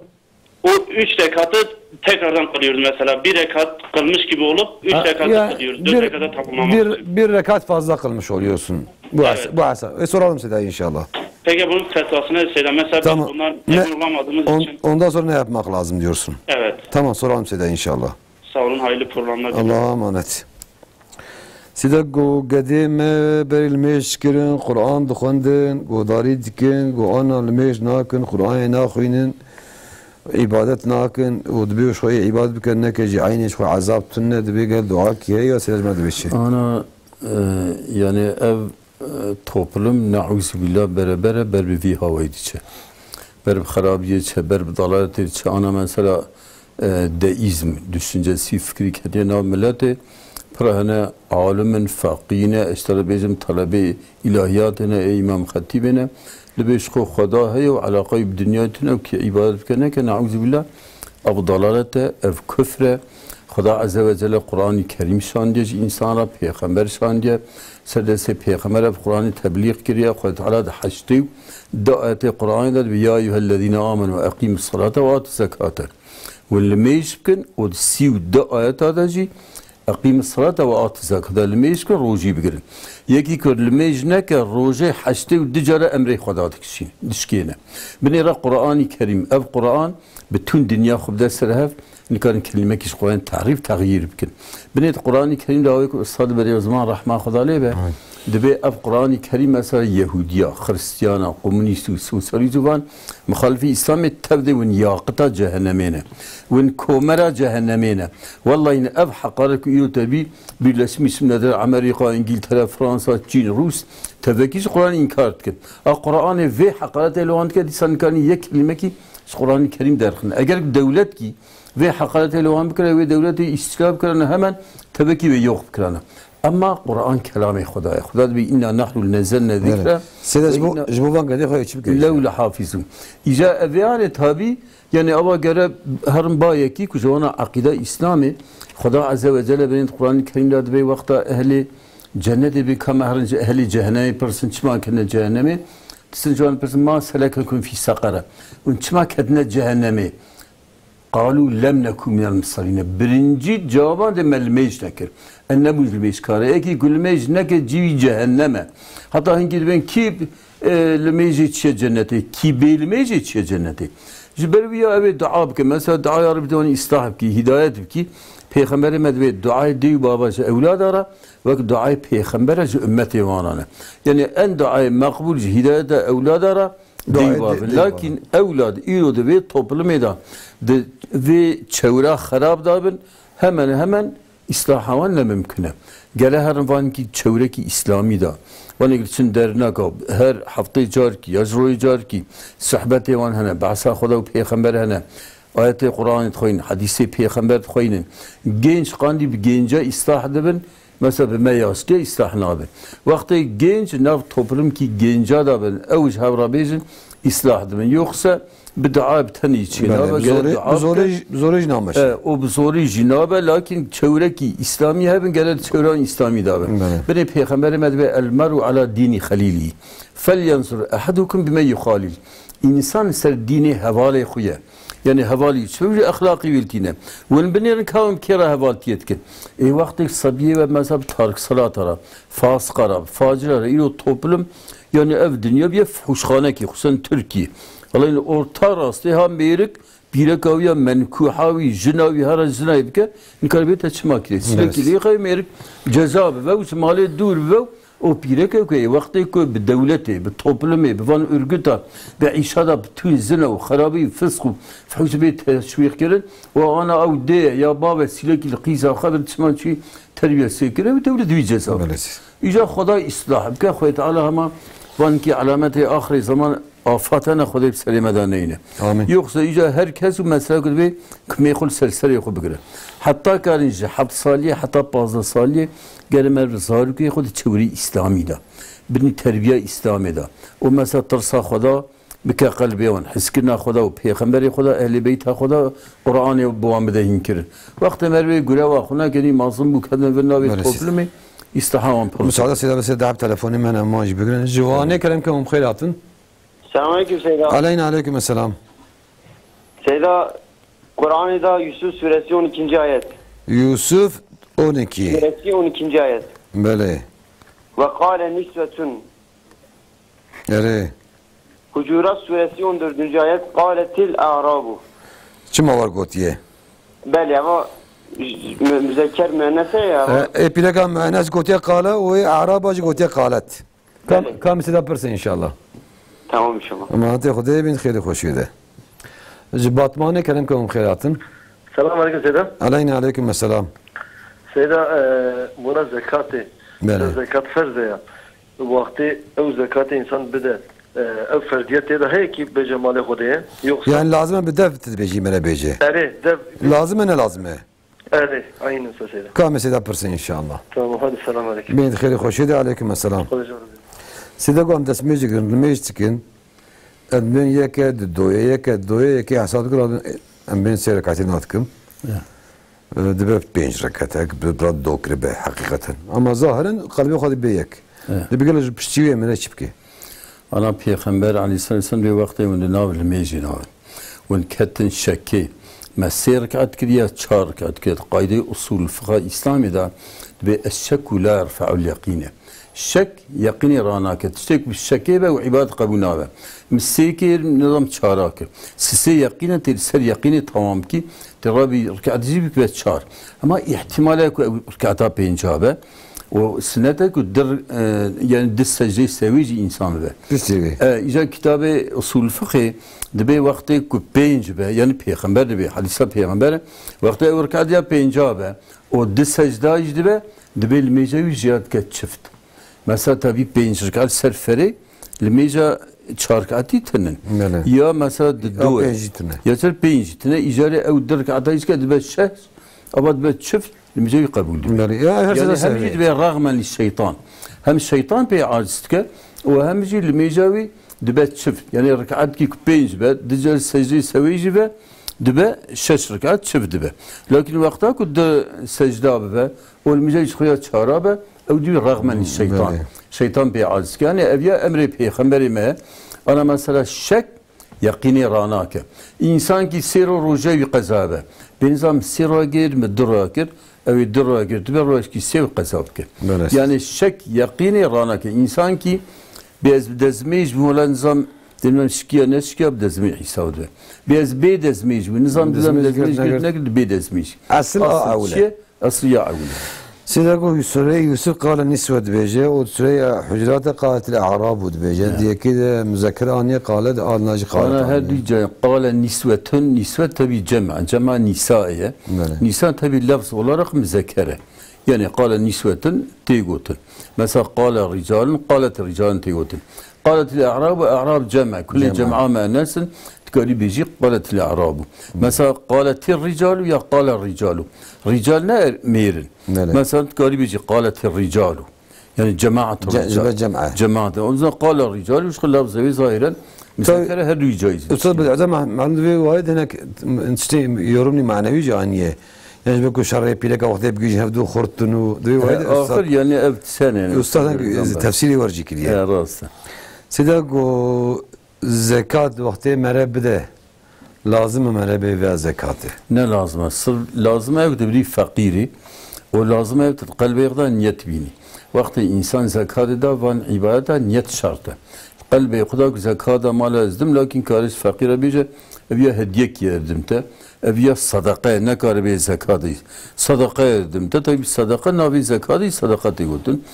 I: O 3 rekatı tekrardan kılıyoruz mesela. 1 rekat kılmış gibi olup 3 rekatı kılıyoruz. 4 rekata tamamlamak.
A: Bir rekat fazla kılmış oluyorsun. Bu hesap. Soralım size inşallah.
I: Peki bunun fetvası ne Seydam? Mesela
A: tamam.
I: biz bundan emin olamadığımız için.
A: Ondan sonra ne yapmak lazım diyorsun?
I: Evet.
A: Tamam soralım size inşallah.
I: Sağ olun hayırlı programlar.
A: Allah'a emanet. Size go gedeme berilmeş kirin, Kur'an dukhundin, go dari dikin, go analmeş nakin, Kur'an nakhinin, ibadet nakin, o dbi şoy ibadet biken nekeci ayni şoy azab tunne dbi gel dua kiye ya selejme dbi şey.
B: Ana yani ev toplum na'uzubillah beraber bir havaydı çe. Ber harabiye çe, ber dalalet çe. Ana mesela deizm düşüncesi fikri kediye nav milleti prahane alimin faqine işte bizim talebi ilahiyatına imam hatibine لبيشخو خدا هي وعلاقة بدنياتنا وكي عبادة كنا كنعوذ بالله أو ضلالته أو كفره خدا عز وجل قرآن كريم شانديج إنسان را پیغمبر شانديه سردسه پیغمبر في قرآن تبلیغ كريه خدا تعالى حشتي دعاء قرآن داد يا أيها الذين آمنوا أقيموا الصلاة وآتوا الزكاة واللي ما يشكن ودسيو دعاء تادجي أقيم الصلاة وآت الزكاة لما يشكر روجي بقرن يكي كر لما يجنك روجي حشتي ودجارة أمري خدا دشكينا بنيرا قرآن كريم أب قرآن بتون دنيا خبدا سرهف إن كان كلمة كيش قرآن تعريف تغيير بكن بنيت قرآن كريم داويك أستاذ بري زمان رحمة خدا ليه دبي أب قرآن كريم مثلا يهودية خريستيانا كومونيست وسوسيالي زبان مخالفي إسلام تبدي ون ياقتا جهنمينا ون كومرا جهنمينا والله إن أب حقارك إيو تبي birleşmiş Milletler Amerika, İngiltere, Fransa, Çin, Rus tevekkiş Kur'an inkar etken. Kur'an'ı ve hakaret eylüvan ki insan kani yek kelime ki Kur'an-ı Kerim derken. Eğer devlet ki ve hakaret eylüvan bikre ve devleti istikab kırana hemen tevekki ve yok bikirana. Ama Kur'an kelamı Khudaya. Khudaya bi inna nahnu nezzelna zikra.
A: Siz bu bankada koy çip
B: geliyor. Levla hafizun. İca eviyane tabi yani ava göre her bayeki kujona akide İslami Khuda azze ve celle benim Kur'an-ı Kerim'de bir vakta ehli cenneti bir kam ehli cehennemi person çıma kene cehennemi سنجان بس ما سلككم في سقرة ونشما كدنا جهنمي قالوا لم نكن من المصلين برنجي جوابا de melmeş nekir enne bu melmeş kare eki gülmeş neke civi cehenneme hatta hangi ben ki melmeş içe cenneti ki belmeş içe cenneti jiber ya evet dua ki mesela dua ya Rabbi onu ıslah ki hidayet ki Peygamber medve dua diyor babası evladara ve dua Peygamber'e ümmeti vanana yani en dua makbul hidayet evladara lakin evlad irodu ve toplumda ve çevre harap dabın hemen islahavan mümkün. Gele her vanki çevreki İslami da. Vanı için dernek her hafta car ki, yajroy car ki, sohbeti van hene, bahsa Xuda ve Peygamber hene, ayet-i Kur'an etkoyin, hadisi Peygamber etkoyin. Genç kandi bir gence islah edibin, mesela bir meyaske islah nabin. Vakti genç nav toplum ki gence dabın, evj havrabezin islah edibin. Yoksa بدعاء بتني جنابه
A: بزوری جنابه
B: او بزوری جنابه لكن çevreki İslami hebben gelir çevren İslami da ben peygamber medve el maru ala dini halili felyanzur ahadukum bima yukhalil insan ser dini havale xuya yani havali çevre ahlaki wiltine ve benerin kavim kira havaltiyetkin vakti sabiye ve mezhep tarık salatara fasıkara facirara ilo toplum yani ev dünya bir fuhuşkhane ki hususen Türkiye Allah'ın orta rastı ham birik kavya menkuhavi jinavi hara zinayı ke nikalbiyete çımak ki sürekli kavya merik cezabı ve usmali dur ve o birek ki vakti ki bir devleti bir toplumu bir van örgüta bir işada bütün zina ve harabi fısk fuhuş bir teşvik kirin ve ana av de ya baba sürekli kıza haber çıman ki terbiyesi kirin ve devlet bir cezabı. İca Xuda islah ki Xuda Teala ama van ki alameti ahir zaman afatana Xuda bir selimeden neyine. Yoksa ica herkes bu mesele gibi kmeyhul selseri yoku bigire. Hatta karınca habt saliye hatta bazı saliye gelmer zahir ki Xuda çeviri İslami da. Bini terbiye İslami da. O mesela tırsa Xuda bike kalbi on. Hiskirna Xuda ve Peygamberi Xuda ehli beyt Xuda Kur'an'ı bu amede hinkirin. Vakti merve göre vakuna geni mazlum bu kadın ve navi toplumu İstihamam.
A: Müsaade size dağıp telefonu men amacı bigire. Civane kerem ki mumkhairatın.
J: Selamünaleyküm Seyda.
A: Aleyküm selam.
J: Seyda, Kur'an'da Yusuf suresi 12. ayet.
A: Yusuf 12.
J: Suresi 12. ayet.
A: Böyle.
J: Ve kâle nisvetun.
A: Evet.
J: Hucurat suresi 14. ayet. Kâletil a'rabu.
A: Çima var gotiye?
J: Beli ama müzekker müennese ya.
A: Epileka müennes gotiye kâle ve a'rabacı gotiye kâlet. Kam seda perse inşallah.
J: Tamam inşallah.
A: Ama hadi Xudaya bin xeyli xoşuydu. Batmane kerem ki mumkhairatın.
D: Selamünaleyküm Seyda.
A: Aleyküm selam.
D: Seyda buna zekatı. Zekat ferze ya. Vakti ev zekatı insan bide. Ev ferdiyeti de hey ki be cemali Xudaya. Yoksa
A: yani lazım bir dev tedbeci mele bece.
D: Evet, dev.
A: Lazım ne lazım?
D: Evet, aynen Seyda.
A: Kam seda perse inşallah.
D: Tamam hadi selamünaleyküm.
A: Bin xeyli xoşuydu. Aleyküm selam. Sida gom desmeci gönlümüz çıkın. Ben yeke doya hasad kıradın. Ben serekatı natkım. Dibe 5 rekatek, bir dokre be hakikaten. Ama zahiren kalbi xadi beyek. Dibe gel piştiye mene çipki.
B: Ana Peygamber aleyhisselam bir vakti önde navl mecin av. Wen ketten şekki. Mesir kat kiriya çar kat kiriya qaide usul fıkha İslam'da dibe eşşekku la yerfa'ul yaqine. Şek yakini ranaket. Şek bir şeke ve ibadet kabulna ve. Misekir nizam çarakir. Sisi yakine ser yakini tamam ki terabi rükâtici bir çar. Ama ihtimale ku rükâta pencabe o sünnete ku yani dis secde sevici insan ve.
A: Dis sevi.
B: İca kitabı usul fıkhi dibe vakti ku pencabe yani peygamber dibe hadise peygamber vakti rükâtiya pencabe o dis secde dibe dibe mecavi ziyad ket çift. Mesela tabi 5 rekat serferi limeja çarkati tenen. Ya mesela do ya ser 5 tane icare ev dirkata iske de şeh ama de çift limeja kabul.
A: Ya her
B: şey hem de rağmen şeytan. Hem şeytan pe acizke ve hem de limejavi de çift. Yani rekat ki 5 be dizel secde sevici ve de 6 rekat çift de. Lakin vakta ku de secde be o limeja çıkıyor çara be او دي رغم من الشيطان شيطان بيعز كان ابيا امر بيغمبر ما Ana mesela şek yakini ranake. İnsan ki sero rojevi qazabe. Benzam sero gir mi dura gir. Evi dura gir. Tübe roj ki sev qazab ki. Yani şek yakini ranake. İnsan ki bez dezmej bu nizam demem şkiya ne şkiya dezmej hisavde. Bez be dezmej bu nizam dezmej ne gir be dezmej. Asıl ya avle.
A: سيداكو سورة يوسف قال النسوة دبيجة وسورة حجرات قالت الأعراب دبيجة دي كده مذكرة أنية قالت آل ناجي قالت
B: أنا هذه قال نسوة نسوة تبي جمع نسائية نساء تبي لفظ ولا رقم مذكرة يعني قال نسوة تيغوتن مثلا قال رجال قالت رجال تيغوتن قالت الأعراب أعراب جمع كل جمعة مع ناس تقولي بيجي قالت الأعراب مثلا قالت الرجال يا قال الرجال رجالنا ميرن مثلا تقولي بيجي قالت الرجال يعني جماعة الرجال جماعة وإذا قال الرجال وش خلاف زي ظاهرا مسكرة هذا جايز
A: أستاذ بالعزم عند في وايد هناك نشتي يورمني معنوي جانية يعني بكو شرعي بيلك وقت بيجي هفدو خرطنو دوي وايد
B: آخر يعني أبت سنة
A: أستاذ تفسيري ورجيك ليه
B: يا راس
A: سيداكو زكاة وقت مرة بده لازم مرة بيفا زكاة
B: ne lazım? Lazım evde bir fakiri o lazım evde kalbe niyet bini. Vakti insan zekat eder van ibadete niyet şartı. Kalbe kadar zekata mal ezdim lakin karış fakire bize eviye hediye yerdim te eviye sadaka ne kadar bir zekatı sadaka yerdim te tabi sadaka nabi zekatı sadaka diyorsun.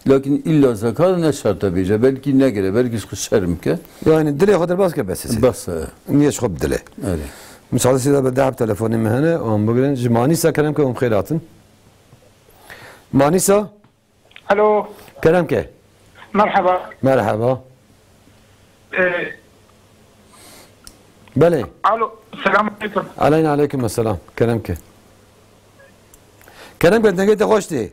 B: Lakin illa zekat ne şartı bize belki ne gele belki şerm ke
A: yani dile kadar bas ke bas
B: bas
A: niye şob dile
B: evet
A: مساعدة سيدة بدأ بتلفوني مهنة وهم بقولين مانيسا كلامك وهم خيراتن مانيسا
K: الو
A: كلامك
K: مرحبا
A: مرحبا
K: إيه.
A: بلي
K: الو السلام عليكم
A: علينا عليكم السلام كلامك كلامك انت جيت خوشتي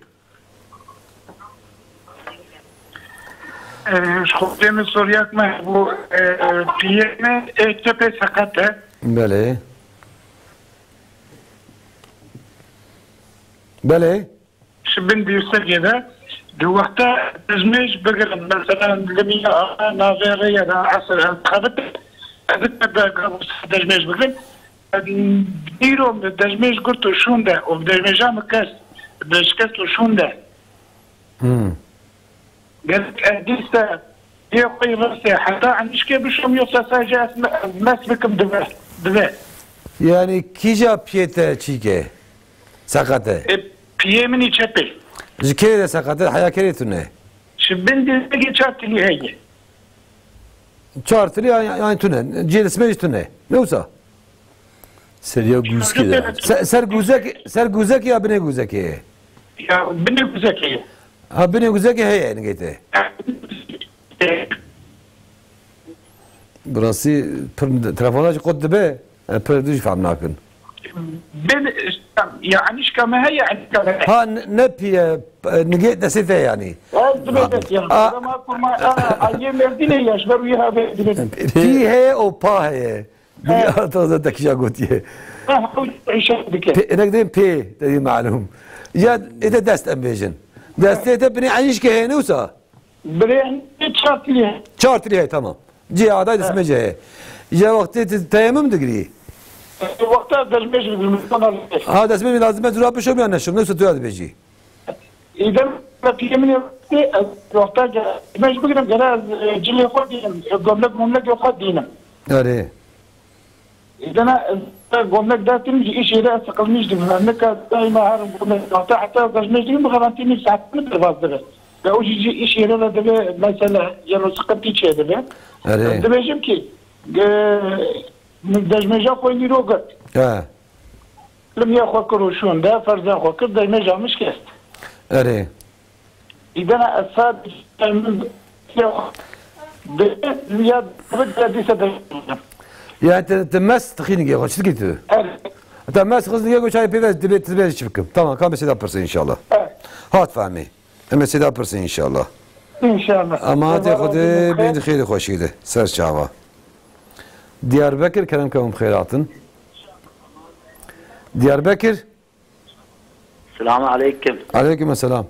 K: شخصيا من سوريا ما هو بيئنا تبي سقطه
A: بلي بلي
K: شبن ديوسك كذا دو وقتا تزميج بقر مثلا لمية ناظرية عصر انتخابت هذاك تزميج بقر ديرو تزميج قلتو شون ده وبدزميجا مكاس بشكستو شون ده قالت أديستا يقي رأسي حتى عندش كيف بشم يوصى ساجة الناس بكم دبا
A: يعني كيجا بيتا تشيكي سقطة
K: بيه مني تشبه
A: جكيرة سقطة حياة كريتونه
K: شبن دي تجي تشارتلي هي
A: تشارتلي يعني تونه جيل اسمه تونه نوسا
B: سريع جوزكي
A: سر جوزك يا بني جوزك
K: يا بني جوزك
A: ها بني جوزك هي يعني قلت براسي تلفونات قد به بردوش فهم ناكن
K: بن يعني ايش كما هي يعني
A: ها نبي نجيت نسيته يعني في هي او با هي هذا دكشا قلت انك دين بي تدي معلوم يا اذا دست امبيجن دستيته بني عيش كهنوسا
K: بني
A: تشارتلي تمام جي عادات اسمه جاي يا وقت تيمم دقري
K: وقتها دزمش بالمكان
A: هذا اسمه لازم تروح بشو يعني شو نفس تو هذا بيجي
K: اذا في من وقتها مش بقدر جراز جلي خدي قبلك مملك يقدينا
A: اري
K: اذا انا قمنا ده تمشي شيء ده سقلنيش دي منك دائما عارف قمنا حتى دزمش دي مغرانتيني ساعات متر فاضل لو يجي شيء ده مثلا يعني سقطتي شيء ده
A: اري
K: ده بيجي كي دزمجا خويني روغت لم ياخذ كروشون ده فرزان خو كد دزمجا مش كست
A: اري
K: اذا انا اصاد من يا بدي دي سد
A: يعني تمس تخيني يا اخي قلت تمس خذني يا شاي بيبس تبي تشبكم تمام كم سيدا برسن ان شاء الله هات فهمي اما سيدا برسن ان شاء الله
K: ان شاء الله
A: اما تاخذ بين خير خوشي ده سر شعبه Diyarbakır kelam khairatın. Diyarbakır.
L: Selamun aleyküm.
A: Aleykümselam.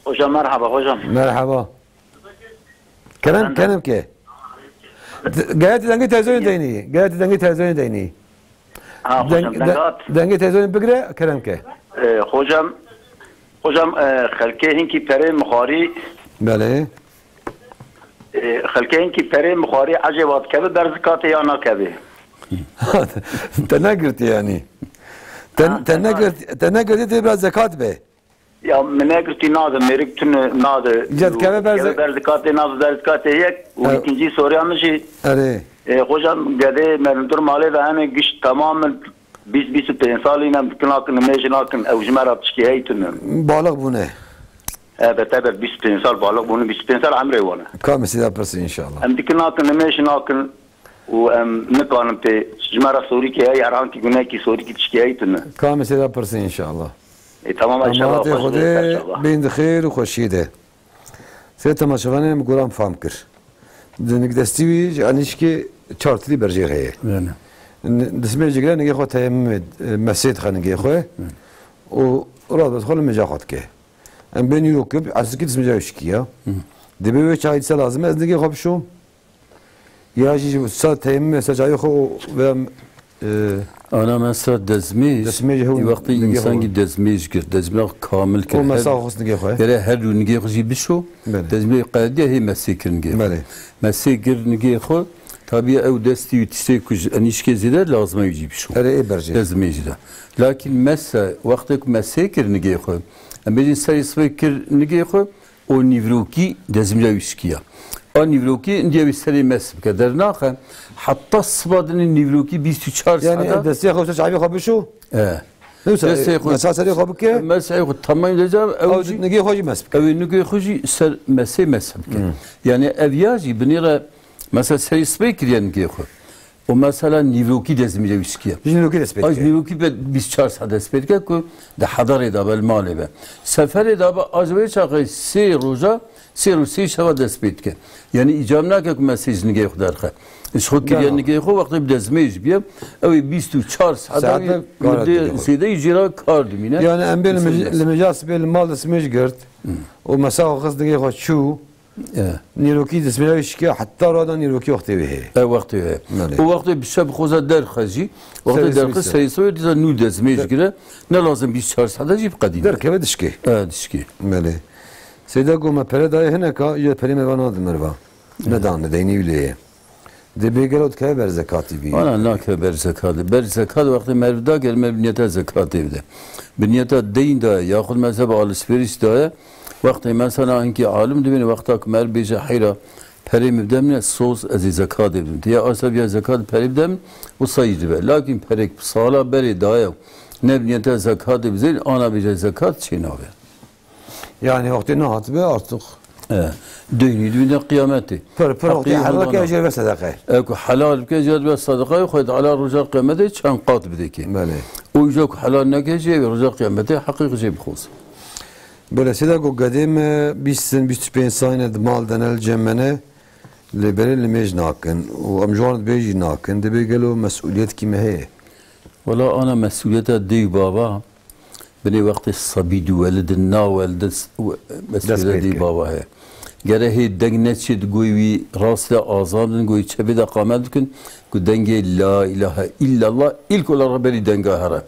L: Hocam merhaba hocam.
A: Merhaba. Kelam ke. Gayet dengi televizyon deyni. Gayet dengi televizyon deyni.
L: Ha hocam dengat.
A: Dengi televizyon bigre kerem ke.
L: Hocam xelke hinki pere mukhari.
A: Bale.
L: Xelke hinki pere mukhari acevat kebe berzikate ya nakebe.
A: Tenegirti yani. Tenegirti biraz zekat be.
L: Ya menegirti nadı merik tün nadı.
A: Ced kebe
L: berzikate nadı berzikate yek. O ikinci soruyanışı.
A: Evet.
L: Hocam gede mendur mali ve hani güç tamamen biz pensalıyla bütün hakkını mecin hakkını evcimerat şikayetini.
A: Balık bu ne?
L: Evet biz pensal balık bunu biz pensal amre vana.
A: Kamisi yaparsın inşallah.
L: Hem bütün hakkını mecin hakkını o ne kanun te cimara soru ki ay aran ki günah ki soru ki şikayetini.
A: Kamisi yaparsın inşallah.
L: Tamam inşallah.
A: Ama Xude bin xeyr و خوشی ده. سه تماشاگان مگرام فهم کر. دنگ دستیوی جانیش که چارتلی برجه هیه.
B: نه.
A: دسمه جگره نگه خود تیم مسجد خان نگه خواه. و راد بس خال مجا خود که. ام بینی رو کب از کی دسمه جایش کیا. دبی و چای سال لازم از نگه خواب شو. یا جی سال تیم مسجد جای خو و
B: Ana mesela dezmej vakti insan ki dezmej gir, dezmej kamil kir.
A: O mesela xos nige xoy.
B: Yere her gün nige xoji bişo. Dezmej qadiye hi mesekir nige. Mesekir nige xo tabi ev desti yetişse kuj anişke zide lazım yuji bişo. Dezmej de. Lakin mesela vakti mesekir nige xo. Ameli sayısı kir nige xo o nivroki dezmej yuskiya. Nivroki indiye bir seri mesb kadar nakhe hatta sıbadının nivroki 24
A: yani desteği xoş çayı xabı şu
B: desteği xoş
A: mesaseri xabı ke
B: mesai xo tamam diyeceğim
A: ev nigi xoş mesb
B: ev nigi xoşi ser mesai mesb yani ev yaji binira mesela seri speaker yani nigi xo o mesela nivroki dezmile viskiya
A: nivroki despet
B: nivroki 24 saat despet ko da hadar eda bel male be sefer eda ba azve çaqı se roja سه شوا دست بید که یعنی ایجام نکه که مسیج نگه خود درخه شخو کریان نگه خود وقتی بدزمیج بیام اوی 24 ساعت سیده ایجرا کار دمینه
A: yani en bir limecas bir mal desmej gert o mesela kız nige خود شو نیروکی دسمه شکی حتی رادا نیروکی وقتی به
B: وقتی به o وقتی بشب خوزه در خزی وقتی در خز سیسوی دیزا نو دزمیج گره نه لازم 24 ساعت جیب قدیم
A: در که دشکی
B: دشکی
A: بله سیدا گوما پره دای هنه که یه پری میوان آدم مروا ندان ندینی ولیه دی بیگرود که بر زکاتی بی
B: آنا نه که بر زکاتی بر زکات وقتی مردا gelme biniyete zekat evde biniyete deyin da ya خود مذهب alışveriş da وقتی مثلا اینکه عالم دبین وقتا که مر بیجه حیرا پری میبدم سوز از زکات evdim ya asab ya zekat peri bidem o sayıcı be lakin peri sala beri daya ne biniyete zekat evde ana بیجه zekat çiğnaver
A: yani vakti ne hatbe artık.
B: Dünü dünya kıyameti.
A: Per vakti halal ki ecir ve sadaka.
B: Eko halal ki ecir ve sadaka koydu ala ruca kıyameti çan kat bideki.
A: Bale.
B: O yüzden halal ne gece ve ruca kıyameti hakiki bixuz.
A: Böyle sedako kadim 20-25 sene mal denel cemmene lebere lemej nakin o amjuan beji nakin de begelo mesuliyet kime he.
B: Valla ana mesuliyete dey baba. بني وقت الصبي ولد النا ولد مسؤولية دي بابا هي جرى هي دقنة شد قوي راس لا آزادن قوي شبيدا قامت كن كدنجي لا إله إلا الله إلكل ربنا دنجا هرا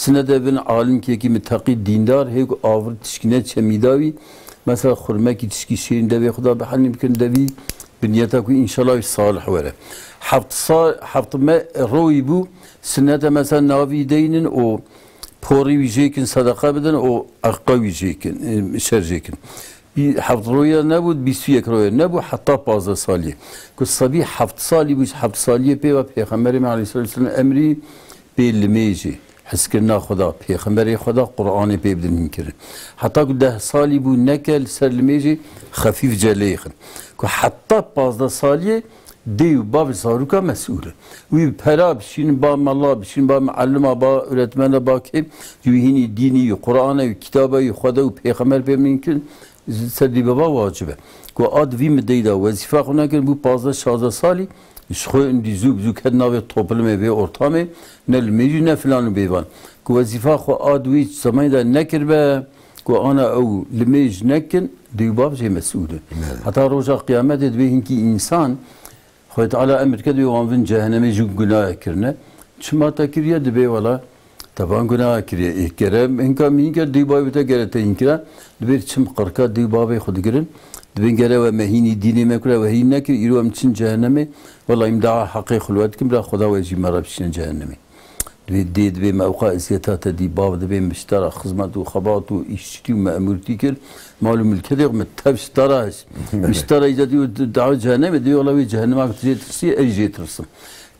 B: سنة بن عالم كي متقي ديندار هيك آفر تشكينات شميداوي مثلا خرما كي تشكي شيرين دبي خدا بحال يمكن دبي بنيتك إن شاء الله صالح ولا حفظ ما روي بو سنة مثلا نافي دينن أو پوری ویژه‌کن صدقه بدن و عقا ویژه‌کن شرجه‌کن. حفظ رویا نبود 21 رویا نبود حتی 15 سالی. که صبی 7 سالی بود 7 سالیه پی و پیغمبر علیه السلام امری به لمیجی حس کرنا خدا پیغمبر خدا قرآن پی بدن میکرد. حتی که 10 سالی بود نکل سر لمیجی خفیف جلیخن. که حتی 15 سالیه دیو باب زاروکا مسئوله. وی پرا بشین با ملا بشین با معلم با öğretmen با که یوهینی دینی قرآن و کتابه خدا و پیغمبر بمینکن سری بابا واجبه. که آد وی مدیدا وظیفه خونه کن bu 15-16 سالی شخو اندی زوب کدنا و توپلمه و ortamı ne lmeci ne filanı beyvan. که وظیفه خو آد وی زمانی da nekir be که آنا او لمج نکن دیو باب جه مسئوله. حتی روزا قیامت دوی هنکی انسان Xwed Teala emir kedi wan vin cehennemê jî günah kirine. Çima te kiriye dibe wala taban günah kiriye. Kerem hinka minke dîbavê te gere te inkira dibe çim qirka dîbavê xwe digirin. Dibin gere ve mehînî dînê me kure ve hîn nekir îro em çin cehennemê wala imdaa heqê xulwet kim bila Xuda we jî me re bişîne cehennemê. Dê dibe mewqa eziyeta te dîbav dibe miştara xizmet û xebat û îşçî û me'mûrtî kir malû milketê me tev ştara his. Miştara îcadî û dawe cehennemê dibe wala wê cehennema jê tirsiye ez jê tirsim.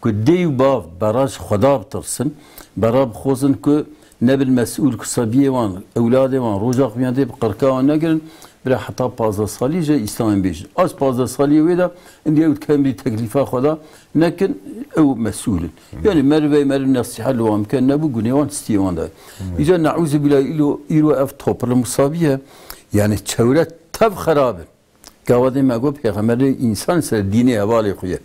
B: Ku dê û bav beraj Xuda bitirsin bera bixwazin ku ne bil mes'ûl ku sebiyê wan ewladê wan roja qiyametê bi qirka wan negirin bira heta 15 salî jê İslamê bêjin. Az 15 salî wê de indiye ew dikemrî teklîfa Xuda nekin ew mes'ûlin. Yani merve merin nasihat li wan bikin nebû gunê wan stiyê wan de. Îca neûzü billâh îro ev topla musabiye yani çewre tev xerabin. Gavadê me got peyxemberê însan ser dînê hevalê xwe ye.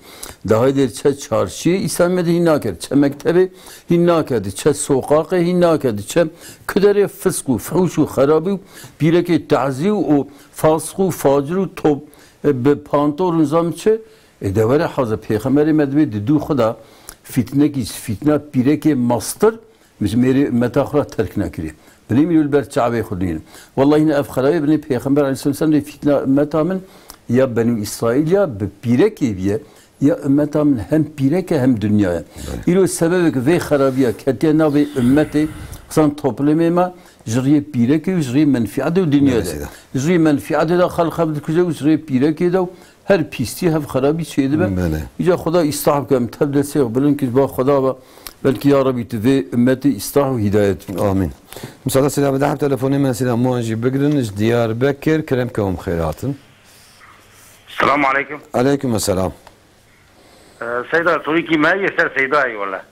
B: Daha der çe çarşiyê İslamê de hîn nakir, çe mektebê hîn nakir, çe sokaqê hîn nakir, çe kuderê fisk û fuhş û xerabî û pîrekê te'zî û fasq û facir û top bi pantorûn zam çi devere hazır peyxemberê me divê di dû Xuda fitnekî fitna pîrekê mastır mêrê meta xwe terk nekiriye. Binê mîlûl ber çavê xwe Vallahi yine ev xerabê binê peyxember aleyhisselam de fitna ümmeta min ya Benû İsraîl ya bi pîrekê biye ya ümmeta min hem pîreke hem dünyaya. İro sebebek vê xerabiya ketiye navê ümmetê xesan toplemê me ji rêyê pîrekê û ji rêyê menfiatê û dünyayê de. Ji rêyê menfiatê de xelq dikuze û ji rêyê pîrekê de her pîstî hev xerabî çê dibe. Îca Xuda îstah bike em tev destê bilin ki ba Xuda belki ya Rabbi tu ve ümmeti ıslah ve hidayet.
A: Amin. Müsaade selam edeyim telefonu men selam muanci bigrin Diyarbakır kerem kavm khairatın.
M: Selamun aleyküm.
A: Aleyküm selam.
M: Seyda Turiki me yeser Seyda'yı valla.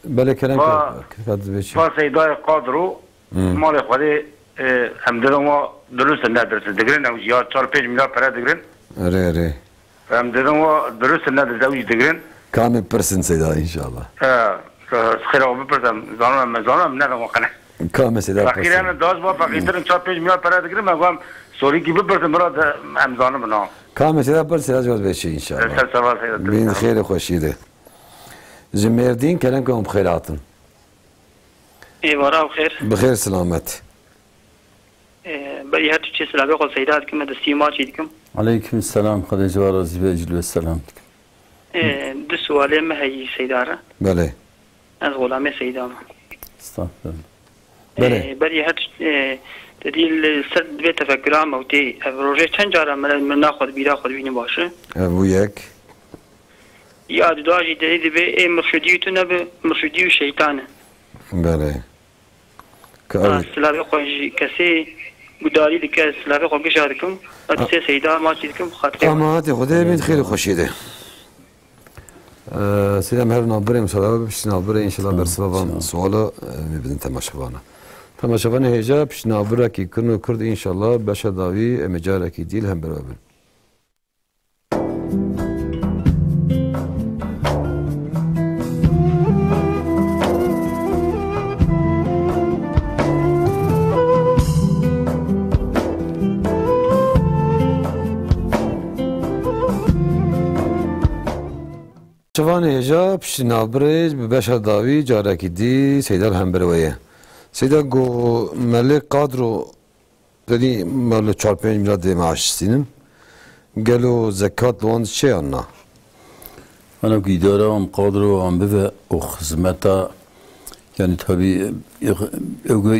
A: Bele kerem kavm.
M: Fa Seyda'yı kadro mali khwadi hem o dürüst nedir? Digrin ev ya 4-5 milyar para digrin.
A: Re.
M: Hem dedim o dürüst nedir? Zavij digrin.
A: Kamil persin Seyda inşallah.
M: خیلی خوب بپرسم زانم ندارم واقعا
A: کام سیدا
M: فقیران داز با فقیران 4-5 میلیارد پره دیگه میگم سوری کی بپرسم برات هم زانم بنا
A: کام سیدا پرس جواب بشه ان شاء الله بین خیر خوشیده زمردین کلام کم خیراتن
N: ایوارا بخیر
A: بخیر سلامت
N: بری هر چیز سلامه خود سیدات که من دستی ما چی دیکم
B: علیکم السلام خدا جوار از بیجل و سلام
N: دو سواله مهی سیداره
A: بله
N: از غلام سیدام
B: استغفر
N: بری هر دیل سر به تفکرام اوتی روزه چند جاره من ناخد بیرا خود بینه باشه
A: bu یک
N: یا داجی دیدی به مرشدی تو نه به مرشدی و شیطانه
A: بله
N: سلام خوش کسی گداری دیگه سلام خوش گشارکم اتسه سیدا ما چی دیکم خاطر
A: امانت خدا بین خیلی خوشیده سلام هر نابره مساله بپیش نابره انشالله برسبابم سوالا میبینن تماشاوان هجا پیش نابره کی کنو کرد انشالله بشه داوی امجاره کی دیل هم برابر شوان هجا پیش نابرز به بشه داوی جاره کی دی سیدال هم برویه سیدا گو ملک قادرو دادی مال 4-5 میلیارد معاش سینم گلو زکات لوان چه آنها
B: أنا كإدارة عم قادر وعم بفا وخدمتا يعني tabi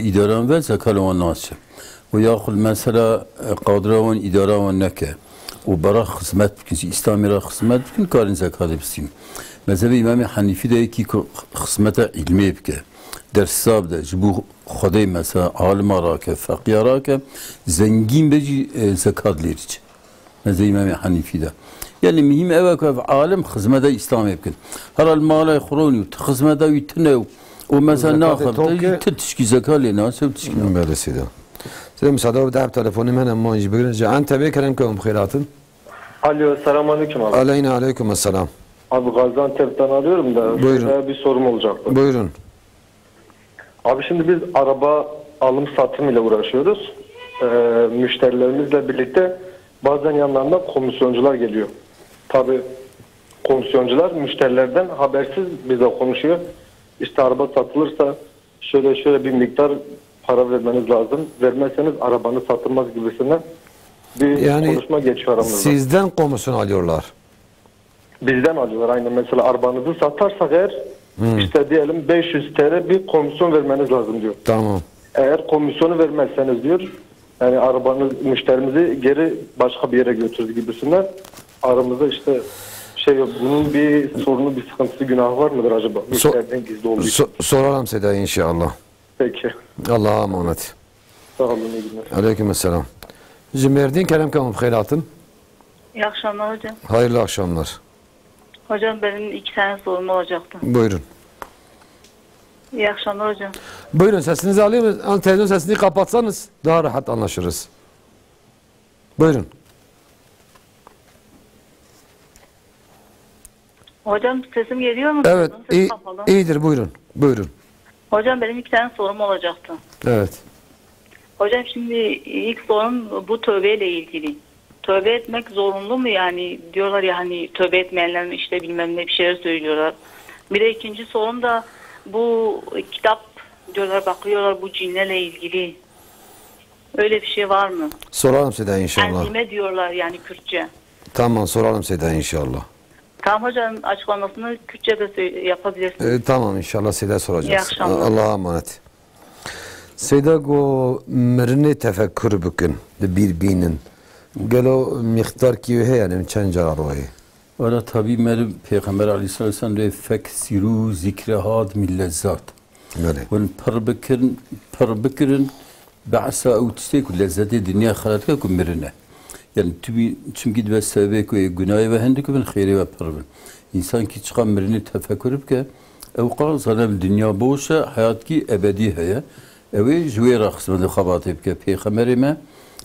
B: إدارة عم بفا كلام الناس ويأخذ مثلا قادر وان إدارة وان نكه وبرا خدمت بكن إسلامي را خدمت بكن كارن زكاة بسيم مذهب إمام حنيفي ده كي خدمتا علمي بكه درس صاب ده جبو خدای مثلا عالم را که فقیه را که زنگین بجی زکات لیرچ مثل امام حنیفی ده یعنی مهم اوه که عالم خدمت اسلام بکن هر المال خرونی و خدمت ویتنه و مثلا ناخد تشکی زکات لینا سو تشکی
A: بله سیدا سیدا مساعده و دعب تلفونی من اما اینجا بگیرن جا انت بکرم که خیراتın
D: Alo, selamun aleyküm abi.
A: Aleyküm selam.
D: Abi Gaziantep'ten arıyorum da
A: buyurun.
D: Bir sorum olacaktı.
A: Buyurun.
D: Abi şimdi biz araba alım satım ile uğraşıyoruz. Müşterilerimizle birlikte bazen yanlarında komisyoncular geliyor. Tabi komisyoncular müşterilerden habersiz bize konuşuyor. İşte araba satılırsa şöyle bir miktar para vermeniz lazım. Vermezseniz arabanız satılmaz gibisinden bir konuşma geçiyor aramızda.
A: Sizden komisyon alıyorlar.
D: Bizden alıyorlar. Aynen mesela arabanızı satarsak eğer işte diyelim 500 TL bir komisyon vermeniz lazım diyor.
A: Tamam.
D: Eğer komisyonu vermezseniz diyor yani müşterimizi geri başka bir yere götürdü gibisinden aramızda işte bunun bir sorunu, bir sıkıntısı, günahı var mıdır acaba? Müşteriden gizli olduğu için.
A: Soralım Seda inşallah.
D: Peki.
A: Allah'a emanet.
D: Sağ olun, iyi günler.
A: Aleykümselam. Cimerdin Kerem Kamım hayratın.
O: İyi akşamlar hocam.
A: Hayırlı akşamlar.
O: Hocam benim 2 tane sorum olacaktı.
A: Buyurun.
O: İyi akşamlar hocam.
A: Buyurun, sesinizi alayım. Televizyon sesini kapatsanız daha rahat anlaşırız. Buyurun.
O: Hocam sesim geliyor mu?
A: Evet, iyidir, buyurun. Buyurun.
O: Hocam benim 2 tane sorum olacaktı.
A: Evet.
O: Hocam şimdi ilk sorum bu tövbeyle ilgili. Tövbe etmek zorunlu mu yani? Diyorlar ya hani tövbe etmeyenlerin işte bilmem ne bir şeyler söylüyorlar. Bir de ikinci sorum da bu kitap diyorlar, bakıyorlar bu cinlerle ilgili. Öyle bir şey var mı?
A: Soralım Seda inşallah.
O: Enzime diyorlar yani Kürtçe.
A: Tamam, soralım Seda inşallah.
O: Tamam hocam, açıklamasını Kürtçe de yapabilirsiniz.
A: Tamam inşallah Seda soracağız.
O: İyi akşamlar.
A: Allah'a emanet. Seda go merine tefekkür bükün bir binin. Gelo miktar ki ve yani çen cararohi.
B: Valla tabi merim Peygamber Aleyhisselam de feksiru zikrehat min lezzat. Wen par bikirin ba'sa ev tiştek lezzeti dünya khalatka ku mirine. Yani çünkü de sebep ku günahı ve hendik bin khayri ve parvin. İnsan ki çıkan mirini tefekkür ki ev qazanam dünya boşa hayat ki ebedi heye. Ev jwera kısmında khabatib ki Peygamberime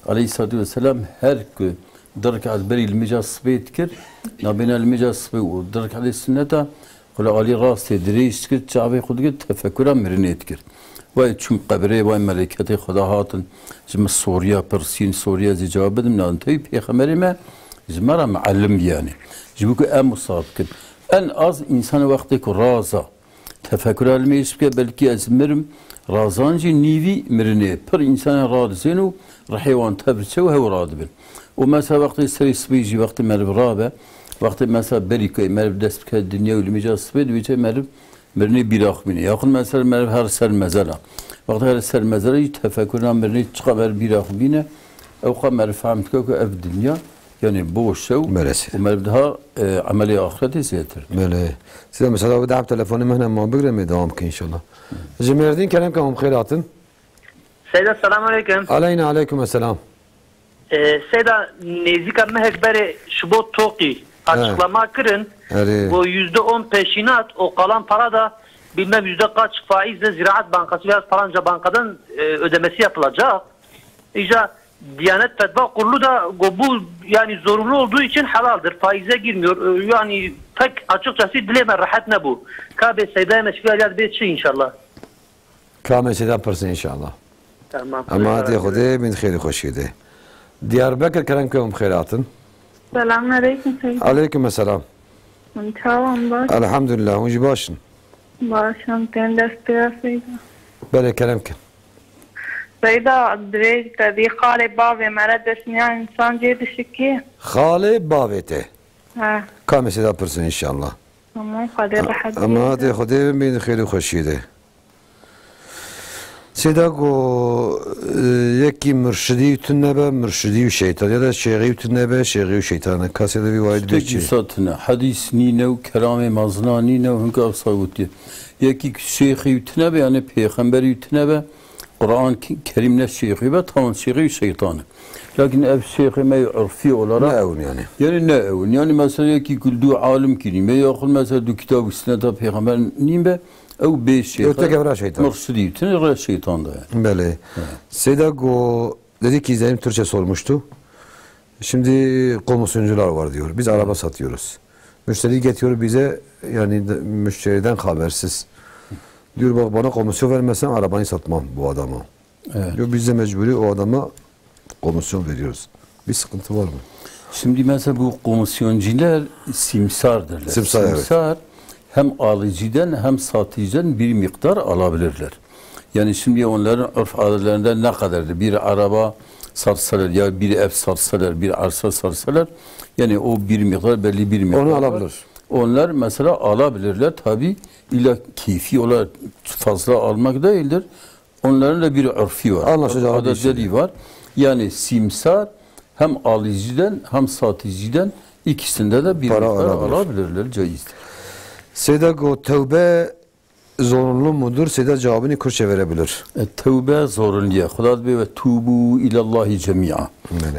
B: Aleyhisselatü Vesselam her gün درك على البري المجاز صبيت كر نبينا المجاز صبي ودرك على السنة ولا علي راسي دريش كر شعبي خد قلت تفكرا مرنيت كر وايد شو قبري وايد ملكتي خداهاتن جم سوريا برسين سوريا زي جواب من أنتي بيخمري ما جمرة معلم يعني جبوك أم صاب كر أن أز إنسان وقتك رازا تفكرا الميش بك بلكي أزمرم رازانجي نيفي مرني بر إنسان راد زينو رحيوان تبرشوا هو رادبن ومثلا وقت يصير سبيجي وقت مرب رابع وقت مثلا بريكو مرب دست بك الدنيا واللي مجال سبيد ويجي مرب مرني بيراخ مني ياخذ مثلا مرب هر سر مزرعة وقت هر سر مزرعة يتفكرنا مرني تشقى مرب بيراخ بينا أو قام مرب فهمت كوكو أف الدنيا يعني بوش شو ومرب ده عملية آخرتي زيتر.
A: بله. سيدا مثلا ودعم تلفوني مهنا ما بقدر مدام كي إن شاء الله. جميردين كلام كم خيراتن.
P: سيدا السلام عليكم.
A: علينا عليكم السلام.
P: Seda nezika mehekbere şubot toki açıklama kırın. Bu %10 peşinat, o kalan para da bilmem yüzde kaç faizle Ziraat Bankası veya falanca bankadan ödemesi yapılacak. İşte Diyanet Fetva Kurulu da bu yani zorunlu olduğu için halaldir. Faize girmiyor. Yani pek açıkçası dileme rahat ne bu. Kabe Seyda'ya meşgul aliyat bir şey inşallah.
A: Kabe Seyda'ya pırsın inşallah.
P: Tamam.
A: Ama hadi Khude bin khayri khoshide. Diyarbakır kerem kavim khairatın.
G: Selamun aleyküm Seyyid.
A: Aleyküm selam.
G: Tamam baş.
A: Elhamdülillah. Hoş başın.
G: Başım ten desteğe Seyyid.
A: Böyle kerem ki.
G: Seyyid adres tadi khale bave mera desniya insan cedi şiki.
A: Khale bavete.
G: Ha.
A: Kam Seda pırsın inşallah.
G: Tamam khale rahat.
A: Ama hadi Khude bin khayri khoshide. Seda go yeki mürşidi tünebe mürşidi şeytan ya da şeyhi tünebe şeyhi şeytanı kasede bir vaid bir şey.
B: Satına hadis ninev kelame mazna ninev hınka savutye. Yeki şeyhi tünebe yani peygamberi tünebe Kur'an Kerim'le şeyhi ve tamam şeyhi şeytanı. Lakin ev şeyhi me urfi olarak
A: ne evun yani?
B: Yani ne evun yani mesela yeki kuldu alim kelime yakul mesela du kitab-ı sünnete peygamber nimbe أو بيشي
A: يرتكب şeytan.
B: مرشدي تنرى şeytan da.
A: Böyle. Seda go dedi ki izleyim Türkçe sormuştu. Şimdi komisyoncular var diyor. Biz araba satıyoruz. Müşteri getiriyor bize yani müşteriden habersiz. Diyor bak bana komisyon vermezsen arabayı satmam bu adama.
B: Evet.
A: Diyor biz de mecburi o adama komisyon veriyoruz. Bir sıkıntı var mı?
B: Şimdi mesela bu komisyoncular simsardırlar.
A: Simsar, evet.
B: Simsar hem alıcıdan hem satıcıdan bir miktar alabilirler. Yani şimdi onların örf adalarında ne kadardır? Bir araba satsalar ya bir ev satsalar, bir arsa satsalar yani o bir miktar belli bir miktar.
A: Onu alabilir.
B: Onlar mesela alabilirler tabi illa keyfi olarak fazla almak değildir. Onların da bir örfi var. Adetleri var. Yani simsar hem alıcıdan hem satıcıdan ikisinde de bir miktar alabilirler. Caizdir.
A: Seyda tevbe zorunlu mudur? Seyda cevabını Kürtçe verebilir.
B: Tevbe zorunlu. Xuda ve tubu ilallahi cemi'a.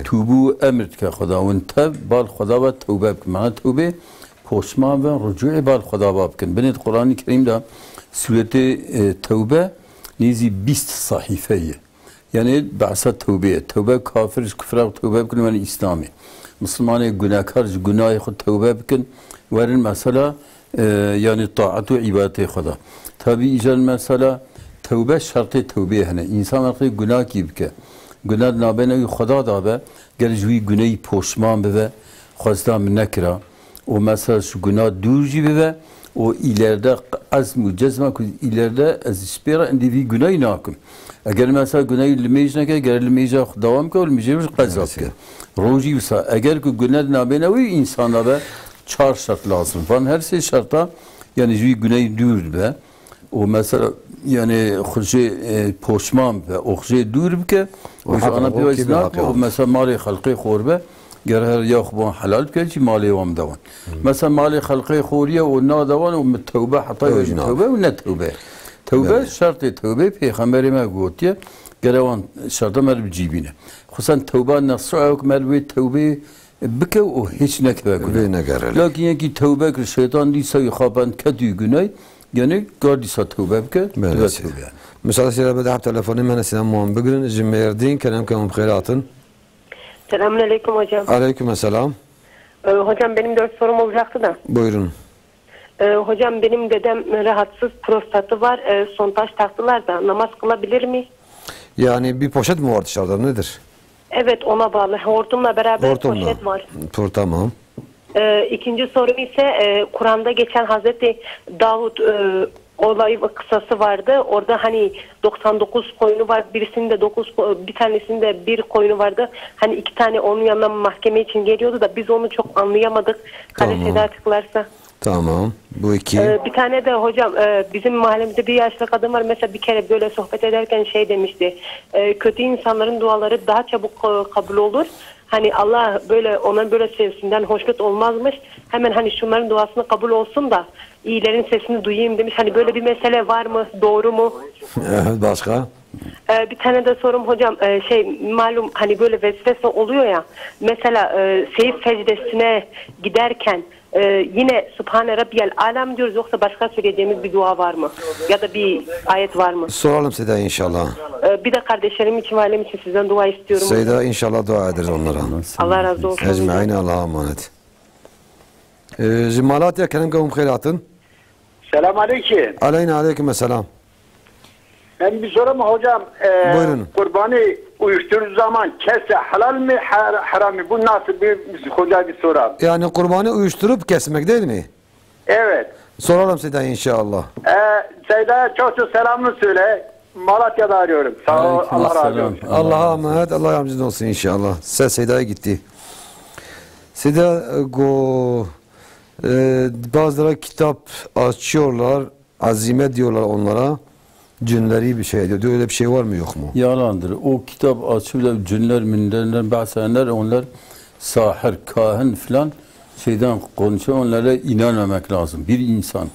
B: Tubu emrit ki Xuda ve tev bal Xuda ve tevbe bkin. Mana tevbe poşman ve rücu'i bal Xuda bkin. Benim Kur'an-ı Kerim'de sureti tevbe nizi 20 sahifeyi. Yani bahsa tevbe. Tevbe kafir, küfre tevbe bkin ve İslami. Müslümanı günahkar, günahı tevbe bkin. Verin mesela yani taat ve ibadeti Xuda. Tabi icra mesela tevbe şartı tevbe hene. İnsan artık günah gibi ki. Günah nabene Xuda da be. Geleceği günahı poşman be. Xwazda min nekra. O mesela şu günah dur gibi be. O ileride azm cezme ki ileride az ispera indi bir günah nakim. Eğer mesela günahı limeyce neke, eğer limeyce devam ki olmayacak qazab ki. Roji vsa. Eğer ki günah nabene ve insana be 4 şart lazım. Van her şey şartta yani jüy güney dür be. O mesela yani hoje poşman ve hoje dür be. O ana bir isnak o mesela mali halqi khorbe ger her yakhbu halal ke ki mali vam davan. Mesela mali halqi khoriye o na davan o tevbe hatta tevbe ve ne tevbe. Tevbe şartı tevbe peygamberime gotiye geravan şartta mer cibine. Husan tevbe nas'a mer tevbe bike o hiç ne kadar. Lakin yeki tevbe ki şeytan diyse yıkaban kötü güney yani gardisa tevbe bike.
A: Mesela size bedel telefonu men size muam bugün cimerdin kelam kelam khairatın.
Q: Selamünaleyküm hocam.
A: Aleykümselam.
Q: Hocam benim 4 sorum olacaktı da.
A: Buyurun.
Q: Hocam benim dedem rahatsız, prostatı var. Sondaj taktılar da namaz kılabilir mi?
A: Yani bir poşet mi var dışarıda nedir?
Q: Evet ona bağlı. Hortumla beraber poşet var.
A: Tamam.
Q: İkinci sorum ise Kur'an'da geçen Hazreti Davud olayı kısası vardı. Orada hani 99 koyunu var. Birisinde 9 bir tanesinde 1 koyunu vardı. Hani 2 tane onun yanına mahkeme için geliyordu da biz onu çok anlayamadık. Hani Seda açıklarsa.
A: Tamam. Bu 2.
Q: Bir tane de hocam bizim mahallemizde bir yaşlı kadın var. Mesela bir kere böyle sohbet ederken şey demişti. Kötü insanların duaları daha çabuk kabul olur. Hani Allah böyle ona böyle sesinden hoşnut olmazmış. Hemen hani şunların duasını kabul olsun da iyilerin sesini duyayım demiş. Hani böyle bir mesele var mı? Doğru mu?
A: Başka?
Q: Bir tane de sorum hocam malum hani böyle vesvese oluyor ya. Mesela seyif secdesine giderken yine Sübhane Rabbiyel Alem diyoruz yoksa başka söyleyeceğimiz bir dua var mı? Ya da bir ayet var mı?
A: Soralım Seyda inşallah.
Q: Bir de kardeşlerim için ve ailem için sizden dua istiyorum.
A: Seyda inşallah dua ederiz onlara.
Q: Allah razı olsun.
A: Ecmaîn Allah'a emanet. Malatya kelam kavum khairatın.
R: Selam aleyküm.
A: Aleyküm selam.
R: Ben bir sorum hocam.
A: Buyurun.
R: Kurbanı uyuşturduğu zaman kesse halal mi haram mı? Bu nasıl bir hoca bir soru.
A: Yani kurbanı uyuşturup kesmek değil mi?
R: Evet.
A: Soralım Seyda inşallah.
R: Seyda'ya çok çok selamını söyle. Malatya'da arıyorum. Sağ ol. Allah razı olsun.
A: Allah'a emanet. Allah yardımcın olsun inşallah. Ses Seyda'ya gitti. Seyda bazıları kitap açıyorlar. Azime diyorlar onlara. Cinleri bir şey diyor. Öyle bir şey var mı yok mu?
B: Yalandır. O kitap açıyorlar cinler minderler bahsedenler onlar sahir, kahin filan şeyden konuşuyor. Onlara inanmamak lazım. Bir insan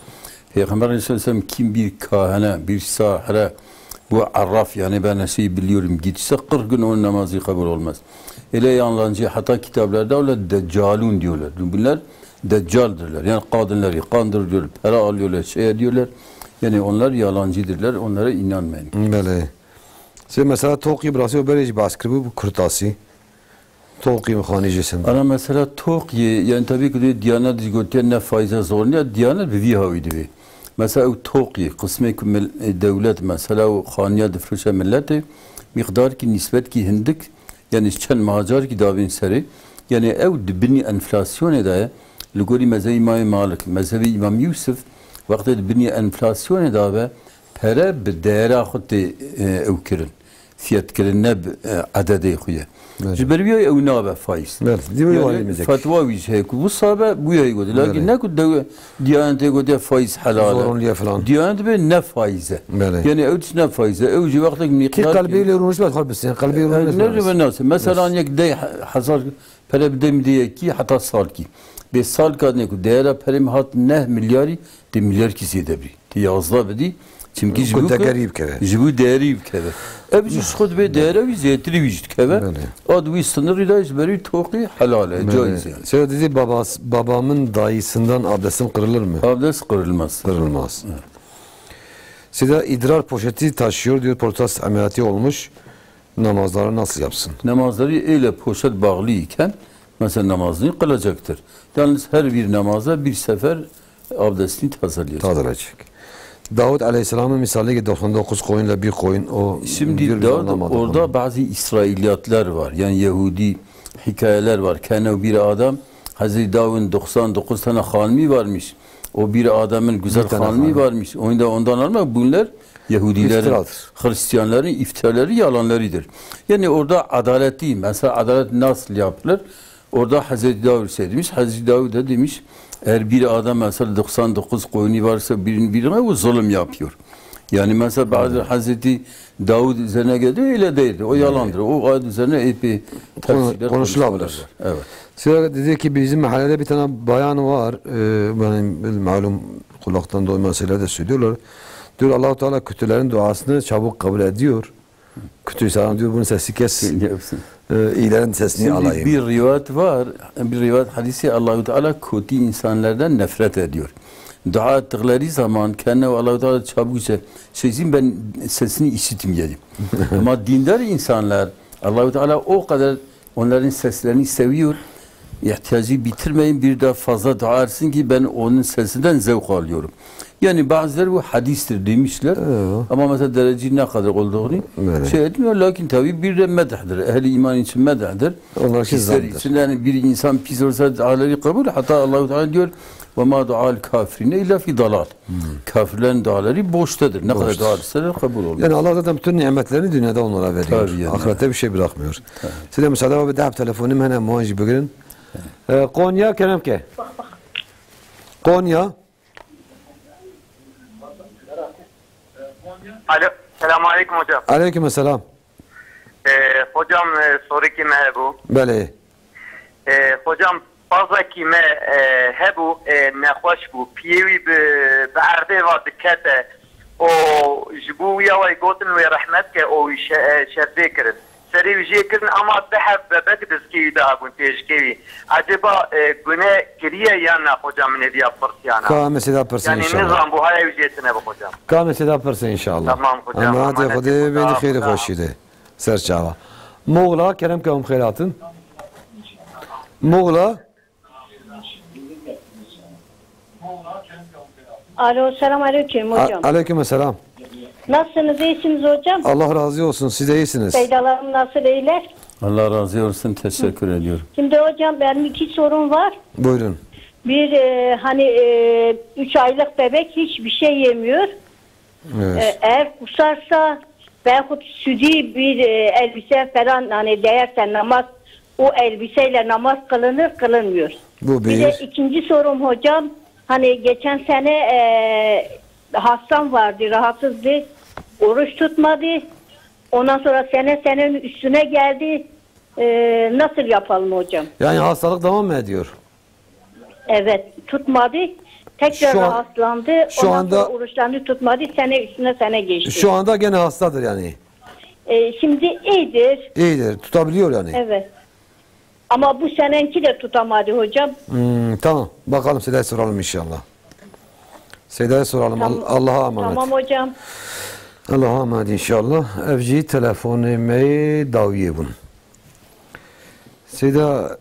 B: Peygamber Aleyhisselam kim bir kahine, bir sahire bu arraf yani ben her şeyi biliyorum gitse 40 gün onun namazı kabul olmaz. Öyle yalancı hatta kitaplarda öyle deccalun diyorlar. Bunlar deccaldırlar. Yani kadınları kandırıyorlar, para alıyorlar, şey diyorlar. Yani onlar yalancıdırlar. Onlara inanmayın.
A: Böyle. Sen mesela Toki burası böyle bir baskı bu kırtası. Toki mekanicisinde.
B: Ana mesela Toki yani tabii ki Diyanet diyor ne faize zorluyor. Diyanet bir vihaviydi. Mesela o Toki kısmı devlet mesela o khaniye difruşa milleti miktar ki nispet ki hindik yani çen macar ki davin seri Yani ev dibini enflasyon eda lugori mezhebi İmam Malik, mezhebi İmam Yusuf vakti dibini enflasyon eda ve pere bir değere akıttı ev kirin. Fiyat kirin ne adede kuya. Jiberi ya ev nabe faiz. Yani fatva bir şey. Bu sahabe bu yayı gördü. Lakin ne kadar Diyanete gördü faiz halal.
A: Zorunluya falan.
B: Diyanet be ne faize. Yani ev ne faize. Ev ci vakti miktar.
A: Ki kalbiyle yorulmuş var halbuki. Kalbiyle yorulmuş.
B: Ne nasıl? Mesela ancak de hazır pere bir diye ki hatta sal ki. 5 سال kadar ku değer perim hat ne milyari de milyar kisi de bir. Yazla bedi. Çünkü jibu değeri keve. Ev şu khud be değeri vi zetri vijt keve. Ad vi sınır ile izberi toqi halal caiz yani.
A: Şöyle dedi babamın dayısından abdestim kırılır mı?
B: Abdest kırılmaz.
A: Kırılmaz. Size idrar poşeti taşıyor diyor, protest ameliyatı olmuş. Namazları nasıl yapsın?
B: Namazları öyle poşet bağlı iken mesela namazını kılacaktır. Yalnız her bir namaza bir sefer abdestini tazelayacak.
A: Davud Aleyhisselam'ın misali 99 koyunla bir koyun o.
B: Şimdi Davud orada bazı İsrailiyatlar var. Yani Yahudi hikayeler var. Kendi bir adam Hazreti Davud'un 99 tane hanmi varmış. O bir adamın güzel hanmi varmış. Ondan alma bunlar Yahudilerin, Hristiyanların iftirları, yalanlarıdır. Yani orada adaleti, mesela adalet nasıl yapılır? Orada Hazreti Davud demiş. Hazreti Davud da demiş eğer bir adam mesela 99 koyunu varsa birine o zulüm yapıyor. Yani mesela bazı Hazreti Davud üzerine geldi öyle değildi. O yalandır. O ayet üzerine epey
A: konuşulabilir.
B: Evet.
A: Sonra dedi ki bizim mahallede bir tane bayan var. Benim malum kulaktan doyma şeyler de söylüyorlar. Diyor Allah-u Teala kötülerin duasını çabuk kabul ediyor. Kötü insan diyor bunun sesi kessin. İyilerin sesini alayım.
B: Bir rivayet var. Bir rivayet hadisi Allah-u Teala kötü insanlardan nefret ediyor. Dua ettikleri zaman kendine Allah-u Teala çabuk şeysin ben sesini işitmeyeyim. Ama dindar insanlar Allah-u Teala o kadar onların seslerini seviyor. İhtiyacı bitirmeyin bir daha fazla dua etsin ki ben onun sesinden zevk alıyorum. Yani bazıları bu hadistir demişler. Ama mesela derece ne kadar olduğunu şey etmiyor. Lakin tabi bir de medahdır. Ehli iman için medahdır.
A: Onlar için
B: yani bir insan pis olsa duaları kabul. Hatta Allah-u Teala diyor وَمَا دُعَا الْكَافِرِينَ اِلَّا فِي ضَلَالٍ Kafirlerin duaları boştadır. Ne kadar dua etseler kabul oluyor.
A: Yani Allah zaten bütün nimetlerini dünyada onlara veriyor. Yani. Ahirette bir şey bırakmıyor. Size müsaade var bir daha telefonum hemen muhancı bugün. Konya Keremke. Konya.
S: Alo. Selamun aleyküm hocam.
A: Aleyküm selam.
S: Hocam soru kime bu?
A: Bale.
S: Hocam bazı kime hebu nekhoş bu piyevi be arde va dikate o jibu ya ve gotin ve rahmet ke o şerde kirin. Seri vije kirin ama dehab bebek diski da bun teşkevi. Acaba güne kiriye yana hocam ne diye yaparsın
A: Kâmesi de yaparsın inşallah.
S: Yani nizam bu haya vijetine bak hocam.
A: Kâmesi de yaparsın inşallah.
S: Tamam hocam.
A: Ama hadi hadi beni khayri hoşide. Serçava. Moğla Kerem kavim khayratın. Moğla.
T: Alo, selamun aleyküm hocam.
A: Aleyküm selam.
T: Nasılsınız, iyisiniz hocam?
A: Allah razı olsun, siz de iyisiniz.
T: Seydalarım nasıl, iyiler?
B: Allah razı olsun, teşekkür ediyorum.
T: Şimdi hocam benim 2 sorum var.
A: Buyurun.
T: Bir, 3 aylık bebek hiçbir şey yemiyor.
A: Evet.
T: Eğer kusarsa veyahut südü bir elbise falan hani değerse namaz, o elbiseyle namaz kılınır, kılınmıyor.
A: Bu
T: bir de ikinci sorum hocam, hani geçen sene hastam vardı, rahatsızdı, oruç tutmadı. Ondan sonra senenin üstüne geldi. Nasıl yapalım hocam?
A: Yani hastalık devam mı ediyor?
T: Evet, tutmadı. Tekrar rahatsızlandı.
A: Şu
T: Ondan
A: anda
T: sonra oruçlarını tutmadı. Sene üstüne sene geçti.
A: Şu anda gene hastadır yani.
T: Şimdi iyidir.
A: İyidir, tutabiliyor yani.
T: Evet. Ama bu senenki de tutamadı hocam.
A: Tamam. Bakalım Seda'ya soralım inşallah. Seda'ya soralım.
T: Tamam.
A: Allah'a emanet.
T: Tamam hocam.
A: Allah'a emanet inşallah. Evci telefonumu daviye bun. Seda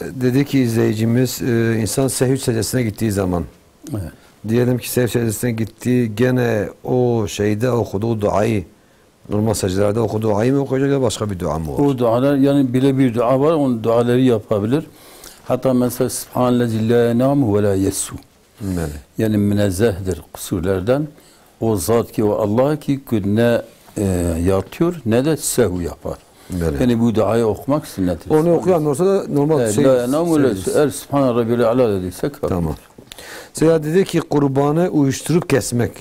A: dedi ki izleyicimiz insan sehv secdesine gittiği zaman diyelim ki sehv secdesine gitti gene o şeyde okuduğu duayı Normal secdelerde oku duayı mı okuyacak ya başka bir dua mı var?
B: O dualar yani bile bir dua var, onun duaları yapabilir. Hatta mesela Subhanellezi la yenamu ve la yessu. Yani münezzehdir kusurlardan. O zat ki, o Allah ki ne yatıyor ne de sehu yapar.
A: Böyle.
B: Yani bu duayı okumak sünnettir.
A: Onu okuyan olsa da normal şey.
B: La yenamu ve eğer Subhane Rabbil Ala dediyse kabul.
A: Tamam. Seyyid dedi ki kurbanı uyuşturup kesmek.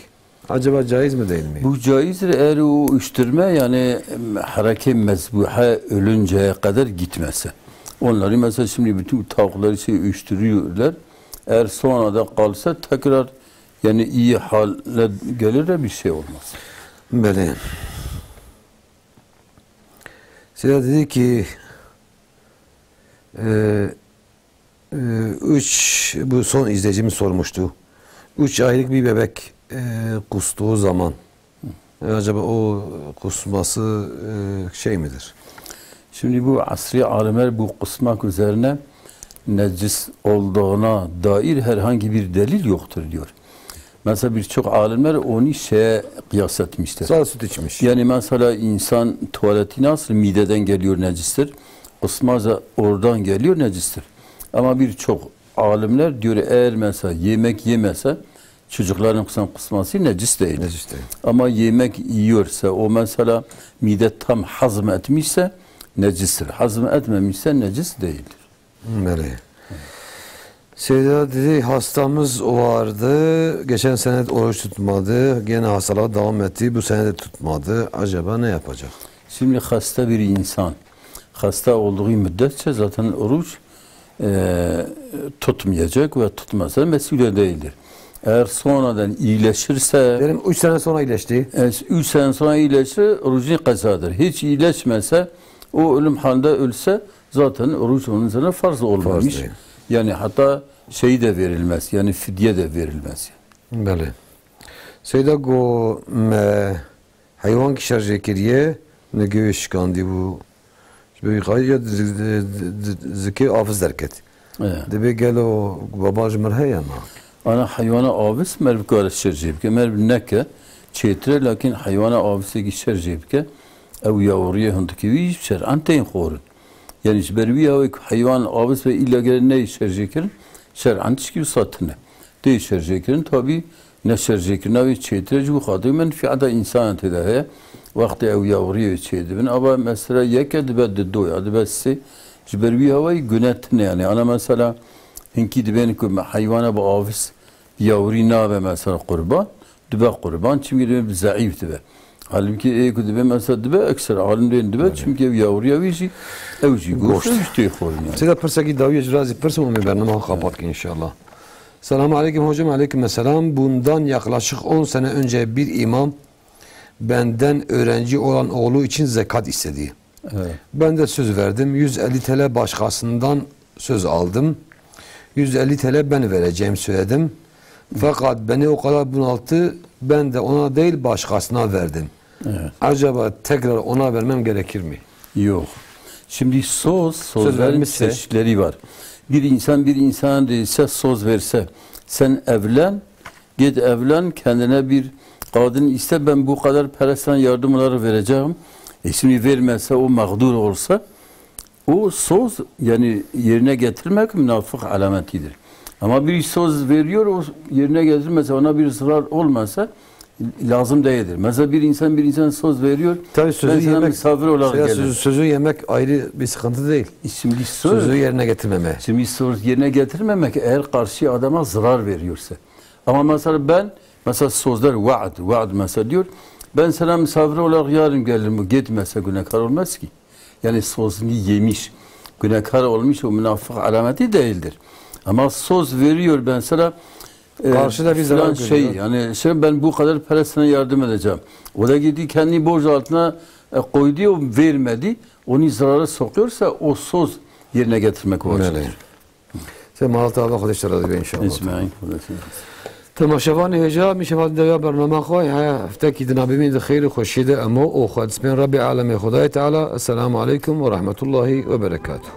A: Acaba caiz mi değil mi?
B: Bu caizdir eğer o uyuşturma yani hareke mezbuha ölünceye kadar gitmese. Onları mesela şimdi bütün tavukları uyuşturuyorlar. Eğer sonra da kalsa tekrar yani iyi hale gelir de bir şey olmaz.
A: Böyle. Seyyid dedi ki bu son izleyicimiz sormuştu. 3 aylık bir bebek kustuğu zaman acaba o kusması şey midir?
B: Şimdi bu asri alimler bu kusmak üzerine necis olduğuna dair herhangi bir delil yoktur diyor. Mesela birçok alimler onu şeye kıyas etmiştir.
A: Sadece süt içmiş.
B: Yani mesela insan tuvaleti nasıl mideden geliyor necistir. Kusmaz da oradan geliyor necistir. Ama birçok alimler diyor eğer mesela yemek yemese çocukların kusması necis değil.
A: Necis değil.
B: Ama yemek yiyorsa o mesela mide tam hazm etmişse necistir. Hazm etmemişse necis değildir.
A: Böyle. Seyda dedi hastamız vardı. Geçen sene oruç tutmadı. Gene hastalığa devam etti. Bu sene de tutmadı. Acaba ne yapacak?
B: Şimdi hasta bir insan hasta olduğu müddetçe zaten oruç tutmayacak ve tutmazsa mesulü değildir. Eğer sonradan iyileşirse
A: benim 3 sene sonra iyileşti.
B: 3 sene sonra iyileşir orucun kazadır. Hiç iyileşmese o ölüm halinde ölse zaten oruç onun üzerine farz olmamış. Yani hatta şey de verilmez. Yani fidye de verilmez.
A: Bale. Seyda go hayvan ki şarj kiriye ne göğüş kandi bu. Böyle gayet zeki hafız derket. Debe gel o babaj merhe ama.
B: Ana hayvana avız mervkar şerjib ke merv neke çetre lakin hayvana avızı ki şerjib ke ev yavruya hundaki bir şer'an teyin khorun. Yani berbi ya hayvan avız ve illa gelen ne şerjekirin şer'an çıkıyor satını. De şerjekirin tabi ne şerjekirin ve çetre cu xadı menfiada insan tedahe vakti ev yavruya çedibin ama mesela yeked bed do ya besse berbi havayı günetne yani ana mesela hinki dibeni ki hayvana bu avız yavru nabe mesela kurban dibe kurban çünkü zayıf dibe. Halbuki dibe mesela dibe ekser alimlerin dibe çünkü yavruya vişi evci goştu işte xorun yani.
A: Size persaki daviye razı personu mu bernama kapat ki inşallah. Selamun aleyküm hocam, aleykümselam. Bundan yaklaşık 10 sene önce bir imam benden öğrenci olan oğlu için zekat istedi.
B: Evet.
A: Ben de söz verdim. 150 TL başkasından söz aldım. 150 TL ben vereceğim söyledim. Fakat beni o kadar bunalttı. Ben de ona değil başkasına verdim.
B: Evet.
A: Acaba tekrar ona vermem gerekir mi?
B: Yok. Şimdi sözlerin çeşitleri var. Bir insan bir insana değilse söz verse sen evlen, git evlen, kendine bir kadın iste, ben bu kadar parasına yardımları vereceğim. Şimdi vermezse, o mağdur olsa o söz yani yerine getirmek münafık alametidir. Ama bir söz veriyor, o yerine getirmezse, ona bir zarar olmasa lazım değildir. Mesela bir insan söz veriyor.
A: Tabii sözü yemek,
B: misafir olarak gelir.
A: Sözü yemek ayrı bir sıkıntı değil.
B: Şimdi
A: sözü yerine getirmeme.
B: Şimdi söz yerine getirmemek eğer karşı adama zarar veriyorsa. Ama mesela ben sözler vaad mesela diyor. Ben sana misafir olarak yarın gelirim. Gitmezse günahkar olmaz ki. Yani sözünü yemiş, günahkar olmuş, o münafık alameti değildir. Ama söz veriyor, ben sana
A: karşıda bir zarar
B: yani ben bu kadar parasına yardım edeceğim. O da gidiyor kendi borç altına koydu, o vermedi. Onu zarara sokuyorsa o söz yerine getirmek olacak.
A: Sen Malat Allah kardeşler razı inşallah.
B: İsmail.
A: تماشاوان هجا میشه وقت دویا برنامه خواه هفته کی دنابیمین خیر خوشیده اما او خود اسم رب عالم خدای تعالی السلام علیکم و رحمت الله و برکاته